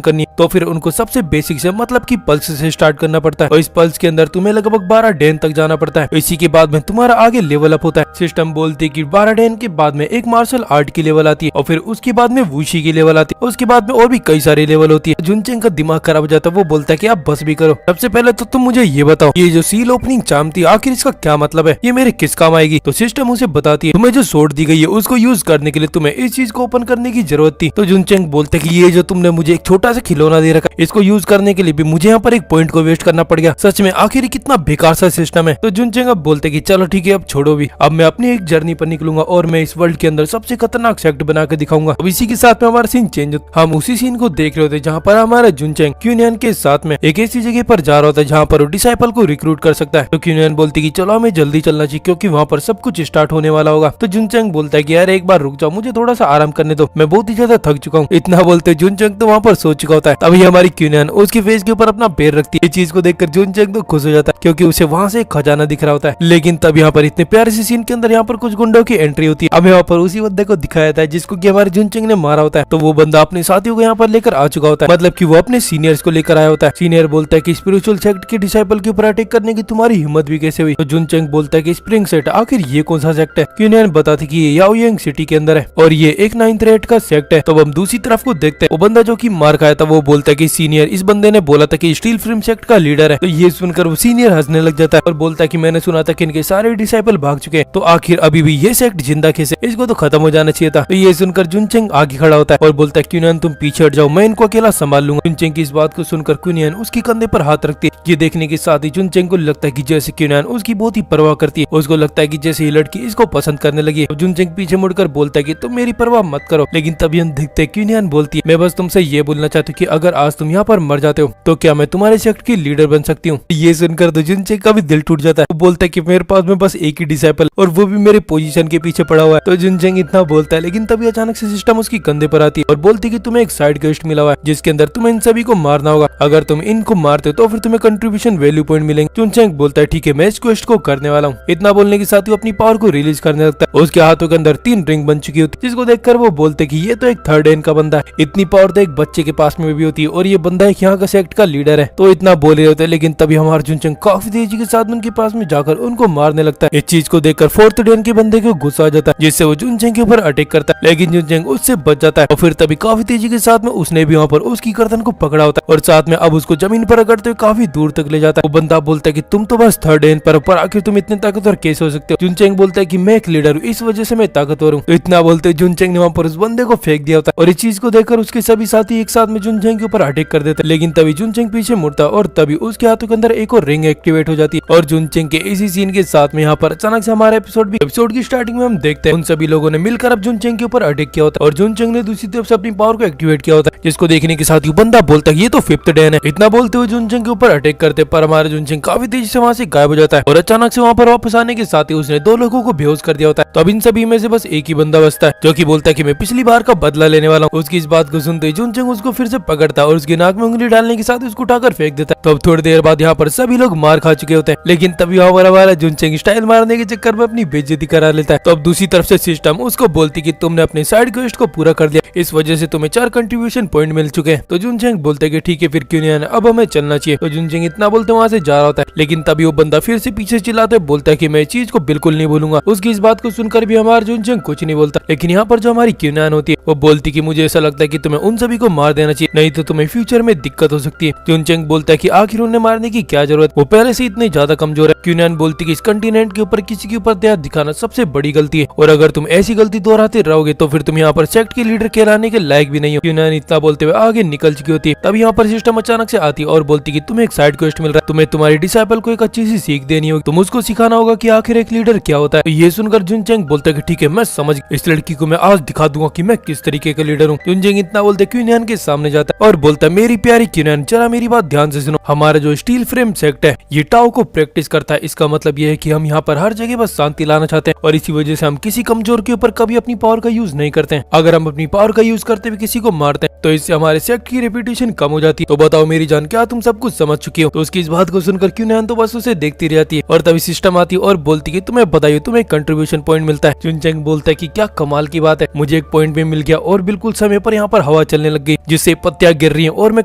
करनी है तो फिर उनको सबसे बेसिक से मतलब की पल्स से स्टार्ट करना पड़ता है और इस पल्स के अंदर तुम्हें लगभग 12 डैन तक जाना पड़ता है। इसी के बाद में तुम्हारा आगे लेवल अप होता है। सिस्टम बोलती है कि 12 डैन के बाद में एक मार्शल आर्ट की लेवल आती है और फिर उसके बाद में वुशी की लेवल आती है। उसके बाद में और भी कई सारे लेवल होती है। जुनचेंग का दिमाग खराब हो जाता है। वो बोलता है कि आप बस भी करो। सबसे पहले तो तुम मुझे ये बताओ ये जो सील ओपनिंग चार्म थी आखिर इसका क्या मतलब है, ये मेरे किस काम आएगी। तो सिस्टम उसे बताती है तुम्हें जो सोर्ड दी गई है उसको यूज करने के लिए तुम्हें इस चीज को ओपन करने की जरूरत थी। तो जुनचेंग बोलते कि ये जो तुमने मुझे एक छोटा सा खिलौना दे रखा है इसको यूज करने के लिए भी मुझे यहाँ पर एक पॉइंट को वेस्ट करना पड़ गया। सच में आखिर कितना बेकार सा सिस्टम है। तो जुनचेंग अब बोलते कि चलो ठीक है अब छोड़ो भी, अब मैं अपनी एक जर्नी पर निकलूंगा और मैं इस वर्ल्ड के अंदर सबसे खतरनाक सेक्ट बना के दिखाऊंगा। अब इसी के साथ में हमारा सीन चेंज होता है। हम उसी सीन को देख रहे होते जहाँ पर हमारा जुनचेंग क्यूनियन के साथ में एक ऐसी जगह पर जा रहा होता है जहाँ पर वो डिसाइपल को रिक्रूट कर सकता है। तो क्यूनियन बोलती कि चलो हमें जल्दी चलना चाहिए क्योंकि वहाँ पर सब कुछ स्टार्ट होने वाला होगा। तो जुनचेंग बोलता है कि यार एक बार रुक जाओ, मुझे थोड़ा सा आराम करने दो, मैं बहुत ही ज्यादा थक चुका हूँ। इतना बोलते जुनचेंग तो वहाँ पर सो चुका होता है। तभी हमारी क्यूनियन उसके फेस के ऊपर अपना पैर रखती है। ये चीज को देखकर जुनचेंग तो खुश हो जाता है क्योंकि उसे वहाँ से एक खजाना दिख रहा होता है। लेकिन तब यहाँ पर इतने प्यारे से सीन के अंदर यहाँ पर कुछ गुंडों की एंट्री होती है। हमें वहाँ पर उसी बंदे को दिखाया जाता है जिसको कि हमारे जुनचेंग ने मारा होता है। तो वो बंदा अपने साथियों को यहाँ पर लेकर आ चुका होता है, मतलब कि वो अपने सीनियर्स को लेकर आया होता है। सीनियर बोलता है कि स्पिरिचुअल सेक्ट के डिसाइपल के ऊपर अटैक करने की तुम्हारी हिम्मत भी कैसे हुई। तो जुनचेंग बोलता है कि स्प्रिंग सेट आखिर ये कौन सा सेक्ट है। क्यूनियन बताती कि ये याओयांग सिटी के अंदर है और ये एक 9th रेट का सेक्ट है। तो हम दूसरी तरफ को देखते हैं, वो बंदा जो कि मार खाया था वो बोलता है कि सीनियर इस बंदे ने बोला था कि स्टील फिल्म सेक्ट का लीडर है। तो ये सुनकर वो सीनियर हंसने लग जाता है और बोलता है कि मैंने सुना था कि इनके सारे डिसाइपल भाग चुके हैं, तो आखिर अभी भी ये सेक्ट जिंदा कैसे, इसको तो खत्म हो जाना चाहिए था। तो ये सुनकर जुनचेंग आगे खड़ा होता है और बोलता है क्यूनियन तुम पीछे हट जाओ, मैं इनको अकेला संभाल लूंगा। जुनचेंग की इस बात को सुनकर क्यूनियन उसके कंधे पर हाथ रखती है। ये देखने के साथ ही जुनचेंग को लगता है कि जैसे क्यूनियन उसकी बहुत ही परवाह करती है। उसको लगता है कि जैसे ये लड़की इसको पसंद करने लगी है। जुनचेंग पीछे मुड़कर बोलता है कि तुम मेरी परवाह मत करो। लेकिन तभी हम देखते हैं क्यूनियन बोलती है मैं बस तुमसे ये बोलना चाहती हूँ कि अगर आज तुम यहाँ पर मर जाते हो तो क्या मैं तुम्हारे सेक्ट की लीडर बन सकती हूँ। ये सुनकर तो जुनचेंग का भी दिल टूट जाता है। वो बोलता है कि मेरे पास में बस एक ही डिसाइपल और वो भी मेरे पोजीशन के पीछे पड़ा हुआ है। तो जुनचेंग इतना बोलता है लेकिन तभी अचानक से सिस्टम उसकी कंधे पर आती है और बोलती है कि तुम्हें एक साइड क्वेस्ट मिला हुआ है जिसके अंदर तुम्हें इन सभी को मारना होगा। अगर तुम इनको मारते हो तो फिर तुम्हें कंट्रीब्यूशन वैल्यू पॉइंट मिलेंगे। जुनचेंग बोलता है ठीक है मैं इस क्वेस्ट को करने वाला हूँ। इतना बोलने के साथ ही अपनी पावर को रिलीज करने लगता है। उसके हाथों के अंदर 3 रिंग बन चुकी होती है जिसको देखकर वो बोलते कि ये तो एक 3rd डैन का बंदा है। इतनी पावर तो एक बच्चे के पास में भी होती है और ये बंदा एक यहाँ का सेक्ट का लीडर है। तो इतना बोल रहे होते हैं लेकिन तभी हमारा जुनचेंग काफी तेजी के साथ उनके पास में जाकर उनको मारने लगता है। इस चीज को देखकर 4th डैन के बंदे को गुस्सा आ जाता है जिससे वो जुनचेंग के ऊपर अटैक करता है। लेकिन जुनचेंग उससे बच जाता है और फिर तभी काफी तेजी के साथ में उसने भी वहाँ पर उसकी गर्दन को पकड़ा होता है और साथ में अब उसको जमीन पर रगड़ते हुए काफी दूर तक ले जाता है। वो बंदा बोलता है कि तुम तो बस 3rd डैन पर आखिर तुम इतने ताकतवर कैसे हो सकते हो। जुनचेंग बोलता है कि मैं एक लीडर हूँ इस वजह से मैं ताकतवर हूँ। तो इतना बोलते जुनचेंग ने वहाँ पर उस बंदे को फेंक दिया होता है और इस चीज को देखकर उसके सभी साथी एक साथ में जुनचेंग के ऊपर अटैक कर देते हैं। लेकिन तभी जुनचेंग पीछे मुड़ता और तभी उसके हाथों के अंदर एक और रिंग एक्टिवेट हो जाती है और जुनचेंग के इसी सीन के साथ में यहाँ पर अचानक से हमारा एपिसोड की स्टार्टिंग में हम देखते हैं उन सभी लोगों ने मिलकर अब जुनचेंग के ऊपर अटैक किया होता है और जुनचेंग ने दूसरी तरफ से अपनी पावर को एक्टिवेट किया होता है जिसको देखने के साथ ही बंदा बोलता है ये तो 5th डैन है। इतना बोलते हुए जुनचेंग के ऊपर अटैक करते पर हमारा जुनचेंग काफी तेजी से वहाँ से गायब हो जाता है और अचानक से वहाँ पर वापस आने के साथ ही उसने 2 लोगों को बेहोश कर दिया होता है। तो अब इन सभी में से बस एक ही बंदा बचता है जो कि बोलता है कि मैं पिछली बार का बदला लेने वाला हूँ। उसकी इस बात को सुनते ही जुनचेंग उसको फिर से पकड़ता है और उसकी नाक में उंगली डालने के साथ उसको उठाकर फेंक देता है। तो अब थोड़ी देर बाद यहाँ पर सभी लोग मार खा चुके होते हैं लेकिन तभी वहाँ पर हमारा जुनचेंग स्टाइल मारने के चक्कर में अपनी बेइज्जती करा लेता है। तो अब दूसरी तरफ से सिस्टम उसको बोलती कि तुमने अपने साइड क्वेस्ट को पूरा कर दिया, इस वजह से तुम्हें 4 कंट्रीब्यूशन पॉइंट मिल चुके हैं। तो जुनचेंग बोलते कि ठीक है फिर क्यों नहीं आना, अब हमें चलना चाहिए। तो जुनचेंग इतना बोलते वहाँ से जा रहा होता है लेकिन तभी वो बंदा फिर से पीछे चिल्लाते बोलता है कि मैं इस चीज को बिल्कुल नहीं बोलूंगा। उसकी इस बात को सुनकर भी हमारा जुनचेंग कुछ नहीं बोलता लेकिन यहाँ पर जो हमारी क्यूनान होती है वो बोलती कि मुझे ऐसा लगता है कि तुम्हें उन सभी को मार देना चाहिए, नहीं तो तुम्हें फ्यूचर में दिक्कत हो सकती है। जुनचेंग बोलता है कि आखिर उन्हें मारने की क्या जरूरत, वो पहले से इतने ज्यादा कमजोर है। क्यूनियन बोलती है कि इस कंटिनेंट के ऊपर किसी के ऊपर दया दिखाना सबसे बड़ी गलती है, और अगर तुम ऐसी गलती दोहराते रहोगे तो फिर तुम यहाँ पर सेक्ट के लीडर कहलाने के लायक भी नहीं हो। क्यूनियन इतना बोलते हुए आगे निकल चुकी होती है। तब यहाँ पर सिस्टम अचानक से आती है और बोलती है कि तुम्हें एक साइड क्वेस्ट मिल रहा है, तुम्हें तुम्हारी डिसाइपल को एक अच्छी सी सीख देनी होगी, तुम उसको सिखाना होगा कि आखिर एक लीडर क्या होता है। तो ये सुनकर जुनचेंग बोलता है कि ठीक है, मैं समझ, इस लड़की को मैं आज दिखा दूंगा कि मैं किस तरीके का लीडर हूँ। जुनचेंग इतना बोलते क्यूनियन के सामने जाता है और बोलता है मेरी प्यारी क्यूनियन, जरा मेरी बात ध्यान से सुनो। हमारा जो स्टील फ्रेम सेक्ट है ये टाओ को प्रैक्टिस करता है। इसका मतलब ये है कि हम यहाँ पर हर जगह बस शांति लाना चाहते हैं, और इसी वजह से हम किसी कमजोर के ऊपर कभी अपनी पावर का यूज नहीं करते हैं। अगर हम अपनी पावर का यूज करते हुए किसी को मारते हैं तो इससे हमारे सेक्ट की रेपुटेशन कम हो जाती है। तो बताओ मेरी जान, क्या तुम सब कुछ समझ चुकी हो? तो उसकी इस बात को सुनकर क्यूनियन तो बस उसे देखती रहती है, और तभी सिस्टम आती है और बोलती है तुम्हें बताइए, तुम्हें कंट्रीब्यूशन पॉइंट मिलता है। जुनचेंग बोलता है कि क्या कमाल की बात है, मुझे एक पॉइंट भी मिल गया, और बिल्कुल समय पर यहाँ पर हवा चलने लग गई जिससे पत्तियां गिर रही है, और मैं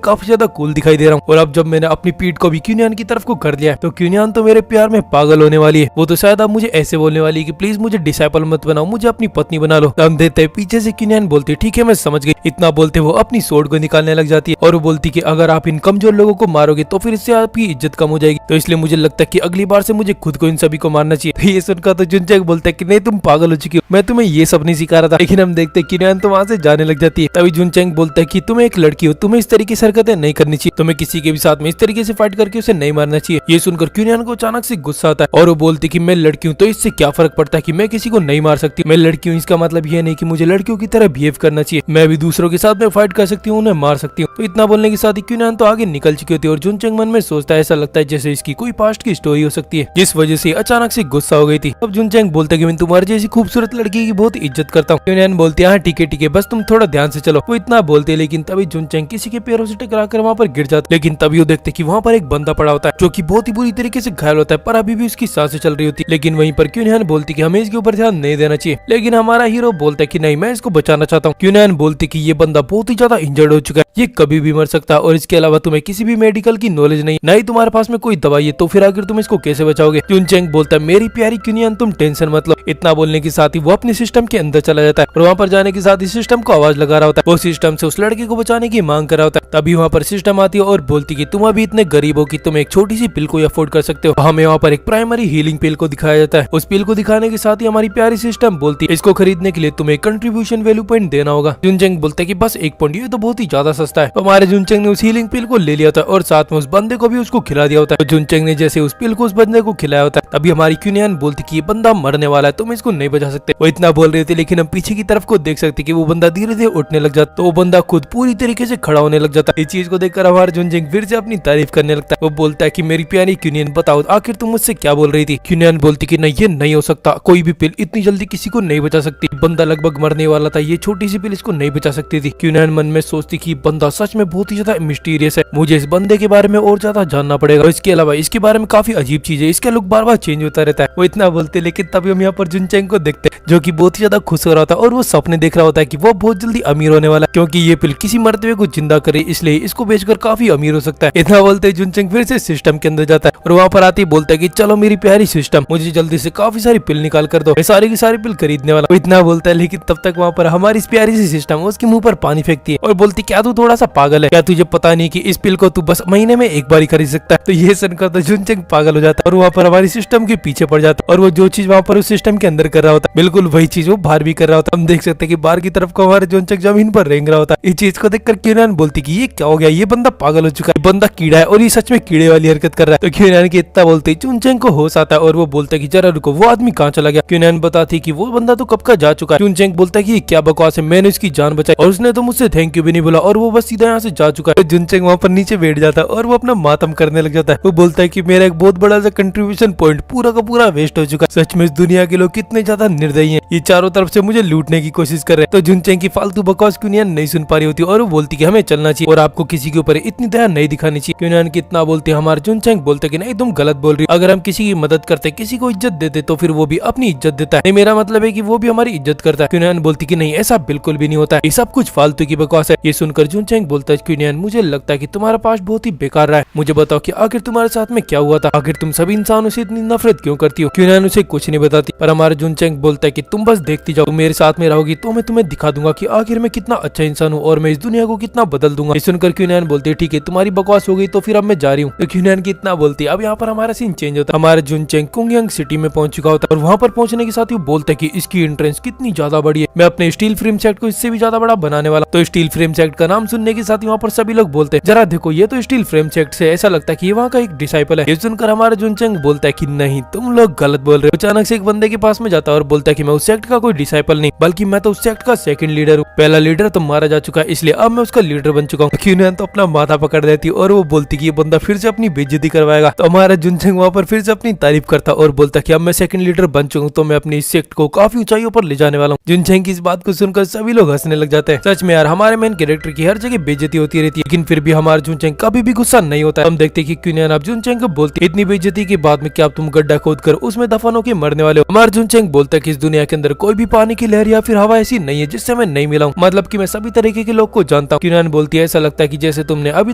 काफी ज्यादा कूल दिखाई दे रहा हूँ। और अब जब मैंने अपनी पीठ को भी क्यूनियन की तरफ को कर लिया है तो क्यूनियन तो मेरे प्यार में पागल होने वाली है। वो तो शायद अब मुझे ऐसे बोलने वाली है कि प्लीज मुझे डिसाइपल मत बनाओ, मुझे अपनी पत्नी बना लो। दम देते पीछे से क्यूनियन बोलती है ठीक है मैं समझ गई। इतना बोलते वो अपनी सोर्ड को निकालने लग जाती है और वो बोलती कि अगर आप इन कमजोर लोगों को मारोगे तो फिर इससे आपकी इज्जत कम हो जाएगी, तो इसलिए मुझे लगता है कि अगली बार से मुझे खुद को इन सभी को मारना चाहिए। ये सुनकर तो जुनचेंग बोलता है कि नहीं, तुम पागल हो चुकी हो, मैं तुम्हें ये सब नहीं सिखा रहा था। लेकिन हम देखते क्यूनियन तो वहाँ से जाने लग जाती है। तभी जुनचेंग बोलता है कि तुम एक लड़की हो, तुम्हें इस तरीके से हरकतें नहीं करनी चाहिए, तुम्हें किसी के भी साथ में इस तरीके से फाइट करके उसे नहीं मारना चाहिए। ये सुनकर क्यूनियन को अचानक से गुस्सा आता है और वो बोलती कि मैं लड़की हूँ तो इससे क्या फर्क पड़ता है कि मैं किसी को नहीं मार सकती, मैं लड़की हूँ इसका मतलब ये नहीं कि मुझे लड़कियों की तरह बिहेव करना चाहिए, मैं भी दूसरों के साथ में फाइट कर सकती हूँ, उन्हें मार सकती हूँ। तो इतना बोलने के साथ ही क्यूनियन तो आगे निकल चुकी होती है और जुनचेंग मन में सोचता है ऐसा लगता है जैसे इसकी कोई पास्ट की स्टोरी हो सकती है, जिस वजह से अचानक से गुस्सा हो गई थी। अब जुनचेंग बोलता है कि मैं तुम्हारी जैसी खूबसूरत लड़की की बहुत इज्जत करता हूँ। क्यूनियन बोलती है हाँ ठीक है बस तुम थोड़ा ध्यान से चलो। वो इतना बोलते लेकिन तभी जुनचेंग किसी के पैरों से टकरा कर वहाँ पर गिर जाता, लेकिन तभी वो देखते कि वहाँ पर एक बंदा पड़ा होता है जो कि बहुत ही बुरी तरीके से घायल होता है, पर अभी भी उसकी सांसें चल रही होती। लेकिन वहीं पर क्यूनियन बोलती कि हमें इसके ऊपर ध्यान नहीं देना चाहिए, लेकिन हमारा हीरो बोलता है कि नहीं मैं इसको बचाना चाहता हूँ। क्यूनियन बोलती कि ये बंदा बहुत ही ज्यादा इंजर्ड हो चुका है, ये कभी भी मर सकता है, और इसके अलावा तुम्हें किसी भी मेडिकल की नॉलेज नहीं तुम्हारे पास में कोई दवाई है, तो फिर आखिर तुम इसको कैसे बचाओगे? जुनचेंग बोलता है मेरी प्यारी क्यूनियन तुम टेंशन मत लो। इतना बोलने के साथ ही वो अपने सिस्टम के अंदर चला जाता है और वहाँ पर जाने के साथ ही सिस्टम को आवाज लगा रहा होता है, वो सिस्टम से उस लड़के को बचाने की मांग कर रहा होता है। तभी वहाँ पर सिस्टम आती है और बोलती कि तुम अभी इतने गरीब हो कि तुम एक छोटी सी पिल को अफोर्ड कर सकते हो। हमें वहाँ पर एक प्राइमरी हीलिंग पिल को दिखाया जाता है। उस पिल को दिखाने के साथ ही हमारी प्यारी सिस्टम बोलती है इसको खरीदने के लिए तुम्हें कंट्रीब्यूशन वैल्यू पॉइंट देना होगा। जुनचेंग बोलता है कि बस 1 पॉइंट, ये तो बहुत ही ज्यादा सस्ता है। तो हमारे जुनचेंग ने उस हीलिंग पिल को ले लिया था और साथ में उस बंदे को भी उसको खिला दिया होता है। तो जुनचेंग ने जैसे उस पिल को उस बंदे को खिलाया होता है तभी हमारी क्यूनियन बोलती कि ये बंदा मरने वाला है, तुम इसको नहीं बचा सकते। वो इतना बोल रहे थे लेकिन हम पीछे की तरफ को देख सकते कि वो बंदा धीरे धीरे उठने लग जाता, तो वो बंदा खुद पूरी तरीके से खड़ा होने लग जाता। इस चीज को देखकर हमारा जुनचेंग फिर से अपनी तारीफ करने लगता है। वो बोलता है कि मेरी प्यारी क्यूनियन बताओ आखिर तुम मुझसे क्या बोल रही थी? क्यूनियन बोलती कि नहीं ये नहीं हो सकता, कोई भी पिल इतनी जल्दी किसी को नहीं बचा सकती, बंदा लगभग मरने वाला था, ये छोटी सी पिल इसको नहीं बचा सकती थी। क्यूनियन मन में सोचती कि बंदा सच में बहुत ही ज्यादा मिस्टीरियस है, मुझे इस बंदे के बारे में और ज्यादा जानना पड़ेगा। और इसके अलावा इसके बारे में काफी अजीब चीज है, इसका लुक बार बार चेंज होता रहता है। वो इतना बोलते लेकिन तभी हम यहाँ पर जुनचेंग को देखते हैं जो कि बहुत ही ज्यादा खुश हो रहा था और वो सपने देख रहा होता है कि वो बहुत जल्दी अमीर होने वाला है, क्योंकि ये पिल किसी मरते हुए को जिंदा करे, इसलिए इसको बेचकर काफी अमीर हो सकता है। इतना बोलते जुनचेंग फिर से सिस्टम के अंदर जाता है और वहाँ पर आती बोलता है कि चलो मेरी प्यारी सिस्टम, मुझे जल्दी से काफी सारी पिल निकाल कर दो, मैं सारी की सारी पिल खरीदने वाला। इतना बोलता है लेकिन तब तक वहाँ पर हमारी प्यारी सी सिस्टम उसके मुंह पर पानी फेंकती है और बोलती क्या तू थोड़ा सा पागल है, क्या तुझे पता नहीं कि इस पिल को तू बस महीने में एक बार ही खरीद सकता है? तो ये सुनकर तो जुनचेंग पागल हो जाता है और वहाँ पर हमारी सिस्टम के पीछे पड़ जाता है और वो जो चीज वहाँ पर उस सिस्टम के अंदर कर रहा होता है बिल्कुल वही चीज वो बाहर भी कर रहा होता है। हम देख सकते हैं कि बाहर की तरफ को हमारे जुनचेंग जमीन पर रेंग रहा होता है। इस चीज को देखकर क्यूनियन बोलती कि ये क्या हो गया, ये बंदा पागल हो चुका है, बंदा कीड़ा है और ये सच में कीड़े वाली हरकत कर रहा है। तो क्यूनियन की इतना बोलते जुनचेंग को होश आता है और वो बोलता है कि जरा रुको, वो आदमी कहाँ चला गया? क्यूनियन बताती है कि वो बंदा तो कब का जा चुका है। जुनचेंग बोलता है कि ये क्या बकवास है, मैंने उसकी जान बचाई और उसने तो मुझसे थैंक यू भी नहीं बोला और वो बस सीधा यहाँ से जा चुका है। जुनचेंग वहाँ पर नीचे बैठ जाता है और वो अपना मातम करने लग जाता है। वो बोलता है कि मेरा एक बहुत बड़ा सा कंट्रीब्यूशन पॉइंट पूरा का पूरा वेस्ट हो चुका है, सच में इस दुनिया के लोग कितने ज्यादा निर्दयी हैं, ये चारों तरफ से मुझे लूटने की कोशिश कर रहे हैं। तो जुनचेंग की फालतू बकवास क्यूनियन नहीं सुन पा रही होती और वो बोलती कि हमें चलना चाहिए और आपको किसी के ऊपर इतनी दया नहीं दिखानी चाहिए। क्यूनियन कितना बोलते हमारे जुनचेंग बोलते कि नहीं तुम गलत बोल रही हो, अगर हम किसी की मदद करते, किसी को इज्जत देते तो फिर वो भी अपनी इज्जत देता है, मेरा मतलब है कि वो भी हमारी इज्जत करता है। क्यूनियन बोलती कि नहीं ऐसा बिल्कुल भी नहीं होता है, ये सब कुछ फालतू की बकवास है। ये सुनकर जुनचेंग बोलता है क्यूनियन मुझे लगता है कि तुम्हारा पास बहुत ही बेकार रहा है, मुझे बताओ कि आखिर तुम्हारे साथ में क्या हुआ था, आखिर तुम सभी इंसानों से इतनी नफरत क्यों करती हो? क्यूनियन उसे कुछ नहीं बताती पर हमारा जुनचेंग बोलता है कि तुम बस देखती जाओ, तुम मेरे साथ में रहोगी तो मैं तुम्हें दिखा दूंगा कि आखिर मैं कितना अच्छा इंसान हूँ और मैं इस दुनिया को इतना बदल दूंगा। ये सुनकर क्यूनियन बोलती है ठीक है तुम्हारी बकवास हो गई तो फिर अब मैं जा रही हूँ। तो क्यूनियन की इतना बोलती है। अब यहाँ पर हमारा सीन चेंज होता है। हमारा जुनचेंग कुंगयांग सिटी में पहुंच चुका होता है और वहाँ पर पहुंचने के साथ ही बोलता है कि इसकी एंट्रेंस कितनी ज्यादा बड़ी है, मैं अपने स्टील फ्रेम सेट को इससे भी ज्यादा बड़ा बनाने वाला। तो स्टील फ्रेम सेट का नाम सुनने के साथ ही वहाँ पर सभी लोग बोलते हैं जरा देखो ये तो स्टील फ्रेम सेट से ऐसा लगता है कि ये वहाँ का एक डिसाइपल है। ये सुनकर हमारा जुनचेंग बोलता है कि नहीं तुम लोग गलत बोल रहे हो। अचानक से एक बंदे के पास में जाता है और बोलता है कि मैं उस सेक्ट का कोई डिसाइपल नहीं बल्कि मैं तो उस सेक्ट का सेकंड लीडर हूँ। पहला लीडर तो मारा जा चुका है इसलिए अब मैं उसका लीडर बन चुका हूँ। क्यूनियन तो अपना माथा पकड़ देती है और वो बोलती कि ये बंदा फिर से अपनी बेइज्जती करवाएगा। तो हमारा जुनचेंग वहाँ पर फिर से अपनी तारीफ करता और बोलता कि अब मैं सेकंड लीडर बन चुका हूँ तो मैं अपनी इस सेक्ट को काफी ऊंचाइयों पर ले जाने वाला हूँ। जुनचेंग की इस बात को सुनकर सभी लोग हंसने लग जाते हैं। सच में यार हमारे मेन कैरेक्टर की हर जगह बेइज्जती होती रहती है लेकिन फिर भी हमारा जुनचेंग कभी भी गुस्सा नहीं होता। हम देखते कि क्यूनियन अब जुनचेंग को बोलती इतनी बेइज्जती के बाद में क्या तुम गड्ढा खोद कर उसमें दफन होकर मरने वाले हो। हमारा जुनचेंग बोलता है कि इस दुनिया के अंदर कोई भी पानी की लहर या फिर हवा ऐसी नहीं है जिससे मैं नहीं मिला हूँ, मतलब कि मैं सभी तरीके के लोग को जानता हूँ। क्यूनियन बोलती है ऐसा लगता है कि जैसे तुमने अभी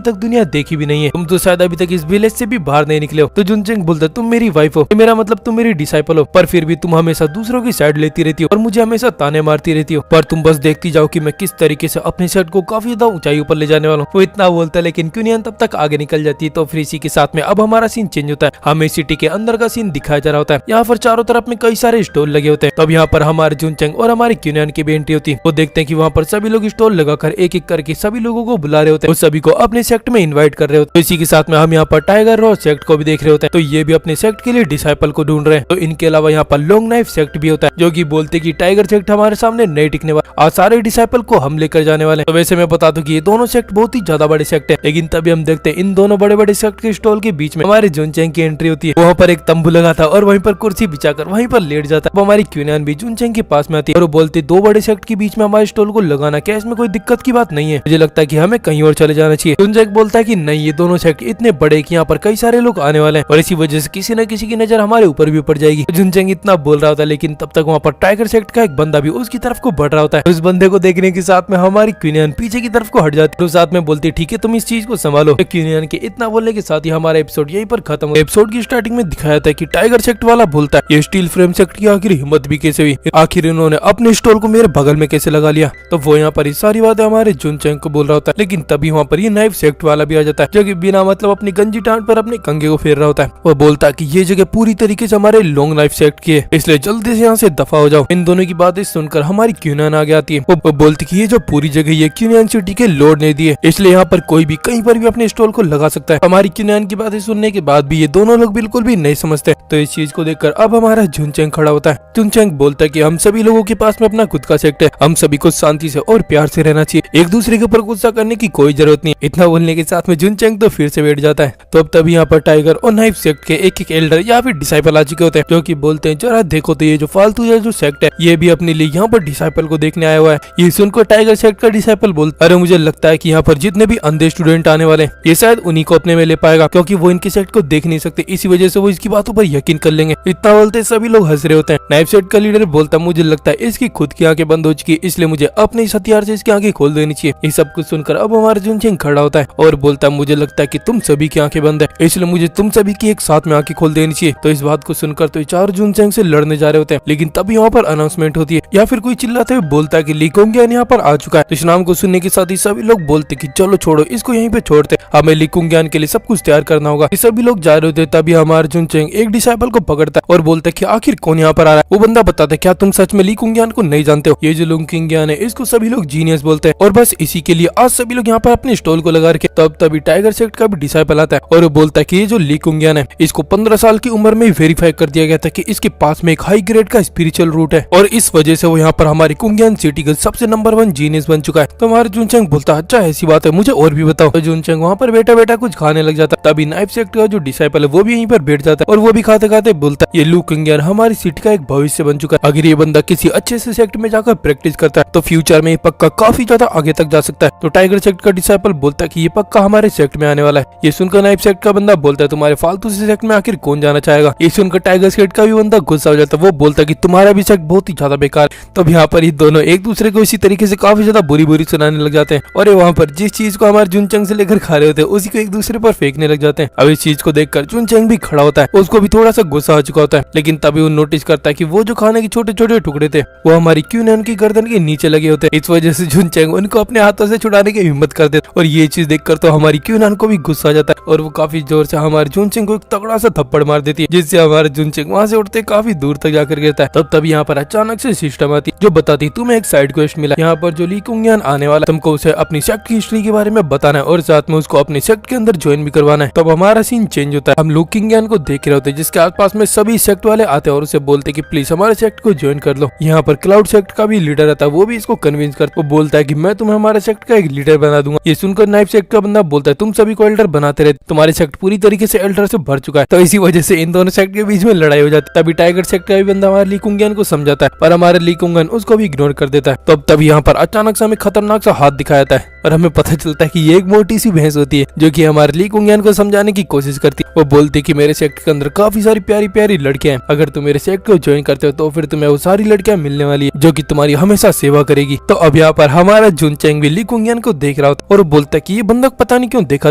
तक दुनिया देखी भी नहीं है, तुम तो शायद अभी तक इस विलेज से भी बाहर नहीं निकले हो। तो जुनचेंग बोलता है तुम मेरी वाइफ हो, मेरा मतलब तुम मेरी डिसाइपल हो, पर फिर भी तुम हमेशा दूसरों की साइड लेती रहती हो और मुझे हमेशा ताने मारती रहती हो, पर तुम बस देखती जाओ कि मैं किस तरीके से अपने सेट को काफी ज्यादा ऊंचाई ऊपर ले जाने वाला हूँ। वो इतना बोलता है लेकिन क्यूनियन तब तक आगे निकल जाती है। तो फिर इसी के साथ में अब हमारा सीन चेंज होता है। हमें सिटी के अंदर का सीन दिखाया जा रहा होता है। यहाँ पर चारों तरफ में कई सारे स्टॉल लगे होते हैं। तब यहाँ पर हमारे जुनचेंग और हमारे क्यूनियन की भी एंट्री होती है। वो देखते हैं कि वहाँ पर सभी लोग स्टॉल लगाकर एक एक करके सभी लोगों को बुला रहे होते हैं, सभी को अपने सेक्ट में इनवाइट कर रहे होते हैं। तो इसी के साथ में हम यहाँ पर टाइगर और सेक्ट को भी देख रहे होते हैं। तो ये भी अपने सेक्ट के लिए डिसाइपल को ढूंढ रहे हैं। तो इनके अलावा यहाँ पर लॉन्ग नाइफ सेक्ट भी होता है जो कि बोलते कि टाइगर सेक्ट हमारे सामने नहीं टिकने वाला, आज सारे डिसाइपल को हम लेकर जाने वाले हैं। तो वैसे मैं बता दूं कि ये दोनों सेक्ट बहुत ही ज्यादा बड़े सेक्ट है, लेकिन तभी हम देखते हैं इन दोनों बड़े बड़े सेक्ट के स्टॉल के बीच में हमारे जुनचेंग की एंट्री होती है। वहाँ पर एक तंबू लगा था और वहीं पर कुर्सी बिछाकर वहीं पर लेट जाता है। हमारी क्यूनियन भी जुनचेंग के पास में आती है और बोलते दो बड़े सेक्ट के बीच में हमारे स्टॉल को लगाना क्या इसमें कोई दिक्कत की बात नहीं है, मुझे लगता है कि हमें कहीं और चले जाना चाहिए। जुनचेंग बोलता है कि नहीं ये दोनों सेक्ट इतने बड़े कि यहाँ पर कई सारे लोग आने वाले हैं और इसी वजह से किसी न किसी की नजर हमारे ऊपर भी पड़ जाएगी। जुनचेंग इतना बोल रहा होता है लेकिन तब तक वहाँ पर टाइगर सेक्ट का एक बंदा भी उसकी तरफ को बढ़ रहा होता है। उस बंदे को देखने के साथ में हमारी क्यूनियन पीछे की तरफ को हट जाती है और साथ में बोलती है ठीक है तुम इस चीज को संभालो। तो क्यूनियन के इतना बोलने के साथ ही हमारा एपिसोड यहीं पर खत्म हुआ। एपिसोड की स्टार्टिंग में दिखाया था कि टाइगर सेक्ट वाला बोलता है ये स्टील फ्रेम सेक्ट की आखिर हिम्मत भी कैसे हुई, आखिर इन्होंने अपने स्टॉल को मेरे बगल में कैसे लगा लिया। तो वो यहाँ पर सारी बातें हमारे जुनचेंग को बोल रहा होता है लेकिन तभी वहाँ पर ये नाइफ सेक्ट वाला भी आ जाता है जो कि बिना मतलब अपनी गंजी टांट पर अपने कंगे को फेर रहा होता है। वो बोलता है कि ये जगह पूरी तरीके से हमारे लॉन्ग नाइफ सेक्ट की है इसलिए जल्दी से यहाँ से दफा हो जाओ। इन दोनों की बातें सुनकर हमारी क्यूनियन आगे आती है। वो बोलती कि ये जो पूरी जगह ये क्यूनियन सिटी के लॉर्ड ने दी है इसलिए यहाँ पर कोई भी कहीं पर भी अपने स्टॉल को लगा सकता है। हमारी क्यूनियन की बातें सुनने के बाद भी ये दोनों लोग बिल्कुल भी नहीं समझते। तो इस चीज को देखकर अब हमारा जुनचेंग खड़ा होता है। जुनचेंग बोलता है कि हम सभी लोगों के पास में अपना खुद का सेक्ट है, हम सभी को शांति से और प्यार से रहना चाहिए, एक दूसरे के ऊपर गुस्सा करने की कोई जरूरत नहीं। इतना बोलने के साथ में जुनचेंग तो फिर से बैठ जाता है। तो अब तभी यहाँ पर टाइगर और नाइफ सेक्ट के एक एक एल्डर या फिर डिसाइपल आ चुके होते हैं जो कि बोलते हैं जरा देखो तो ये जो फालतू ये जो सेक्ट है ये भी अपने लिए यहाँ पर डिसाइपल को देखने आया हुआ है। ये सुनकर टाइगर सेक्ट का डिसाइपल बोलता अरे मुझे लगता है कि यहाँ पर जितने भी अंधे स्टूडेंट आने वाले ये शायद उन्हीं को अपने में ले पाएगा क्योंकि वो इनके सेक्ट को देख नहीं सकते, इसी वजह से वो इसकी बातों पर यकीन कर लेंगे। इतना बोलते सभी लोग हंस रहे होते हैं। नाइफ सेक्ट का लीडर बोलता मुझे लगता है इसकी खुद की आंखें बंद हो चुकी है इसलिए मुझे अपने इस हथियार से इसकी आंखें खोल देनी चाहिए। ये सब कुछ सुनकर अब हमारा जुनचेंग खड़ा होता है और बोलता मुझे लगता है कि तुम सभी की आंखें बंद है इसलिए मुझे तुम सभी की एक साथ में आंखें खोल देनी चाहिए। तो इस बात को सुनकर तो चार जुनचेंग से लड़ने जा रहे होते हैं लेकिन तभी वहाँ पर अनाउंसमेंट होती है या फिर कोई चिल्लाते हुए बोलता है कि ली कुंगियान यहाँ पर आ चुका है। इस नाम को सुनने के साथ ही सभी लोग बोलते कि चलो छोड़ो इसको यहीं पे छोड़ते, हमें ली कुंगियान के लिए सब कुछ तैयार करना होगा। सभी लोग जा रहे होते तभी हमारा जुनचेंग एक डिसाइपल को पकड़ता है और बोलता है कि आखिर कौन यहाँ पर आ रहा है। वो बंदा बताता है क्या तुम सच में ली कुंगियान को नहीं जानते हो, ये जो लुंग किंगियान है इसको सभी लोग जीनियस बोलते हैं और बस इसी के लिए आज सभी लोग यहाँ पर अपने स्टॉल को लगा रखे। तब तभी टाइगर सेक्ट का भी डिसाइपल आता है और वो बोलता है कि ये जो ली कुंगियान है इसको 15 साल की उम्र में वेरीफाई कर दिया गया था कि इसके पास में एक हाई ग्रेड का स्पिरिचुअल रूट है और इस वजह से वो यहाँ पर हमारी कुंगियान सिटी का सबसे नंबर 1 जीनियस बन चुका है। तो हमारा जुनचेंग बोलता है अच्छा ऐसी बात है मुझे और भी बताओ। तो जुनचेंग वहाँ पर बैठा बैठा कुछ खाने लग जाता है। तभी नाइफ सेक्ट का जो डिसाइपल है वो भी यहीं पर बैठ जाता है और वो भी खाते खाते बोलता है ये लू कुंगियान हमारी सिटी का एक भविष्य बन चुका है, अगर ये बंदा किसी अच्छे से सेक्ट में जाकर प्रैक्टिस करता है तो फ्यूचर में पक्का काफी ज्यादा आगे तक जा सकता है। तो टाइगर सेक्ट का डिसाइपल बोलता है कि ये पक्का हमारे सेक्ट में आने वाला है। ये सुनकर नाइफ सेक्ट का बंदा बोलता है तुम्हारे फालतू से सेक्ट में आखिर कौन जाना चाहेगा। ये सुनकर टाइगर सेक्ट का भी बंदा गुस्सा हो जाता है, वो बोलता है कि तुम्हारा भी सेक्ट बहुत ही ज्यादा बेकार। तब यहाँ पर ये दोनों एक दूसरे को इसी तरीके से काफी ज्यादा बुरी बुरी सुनाने लग जाते हैं और वहाँ पर जिस चीज को हमारे जुनचेंग से लेकर खा रहे होते हैं उसी को एक दूसरे पर फेंकने लग जाते हैं। अब इस चीज को देखकर जुनचेंग भी खड़ा होता है, उसको भी थोड़ा सा गुस्सा आ चुका होता है लेकिन तभी वो नोटिस करता है कि वो जो खाने के छोटे छोटे टुकड़े थे वो हमारी क्यूनियन की गर्दन के नीचे लगे होते हैं। इस वजह से जुनचेंग उनको अपने हाथों ऊपर से छुड़ाने की हिम्मत करते। और ये चीज देखकर तो हमारी क्यूनान को भी गुस्सा आ जाता है और वो काफी जोर से हमारे जुनचेंग को एक तगड़ा सा थप्पड़ मार देती है, जिससे हमारे जुनचेंग वहाँ से उड़ते काफी दूर तक जाकर गिरता है। तब यहाँ पर अचानक से सिस्टम आती है जो बताती तुम्हें एक साइड क्वेस्ट मिला, यहाँ पर जो ली कुंगियान आने वाला, तुमको उसे अपनी सेक्ट की हिस्ट्री के बारे में बताना है और साथ में उसको अपने सेक्ट के अंदर ज्वाइन भी करवाना है। तब हमारा सीन चेंज होता है। हम लू कुंगियान को देख रहे होते हैं जिसके आसपास में सभी सेक्ट वाले आते हैं और उसे बोलते कि प्लीज हमारे सेक्ट को ज्वाइन कर लो। यहाँ पर क्लाउड सेक्ट का भी लीडर आता है, वो भी इसको कन्विंस कर, वो बोलता है कि मैं तुम्हें हमारे सेक्ट का एक लीडर बना दूंगा। ये सुनकर नाइफ सेक्ट का बंदा बोलता है तुम सभी को एल्डर बनाते रहे, तुम्हारे सेक्ट पूरी तरीके से एल्डर से भर चुका है। तो इसी वजह से इन दोनों सेक्ट के बीच में लड़ाई हो जाती है। तभी टाइगर सेक्ट का भी बंदा हमारे ली कुंगियान को समझाता है पर हमारे ली कुंगियान उसको भी इग्नोर कर देता है। तब यहाँ पर अचानक से हमें खतरनाक सा हाथ दिखाया जाता है और हमें पता चलता है कि ये एक मोटी सी भैंस होती है जो कि हमारे ली कुंगियान को समझाने की कोशिश करती है। वो बोलती है कि मेरे सेक्ट के अंदर काफी सारी प्यारी प्यारी लड़कियां हैं, अगर तुम मेरे सेक्ट को ज्वाइन करते हो तो फिर तुम्हें वो सारी लड़कियां मिलने वाली है जो कि तुम्हारी हमेशा सेवा करेगी। तो अब यहाँ पर हमारा जुनचेंग भी ली कुंगियान को देख रहा होता और बोलता है कि ये बंदा पता नहीं क्यों देखा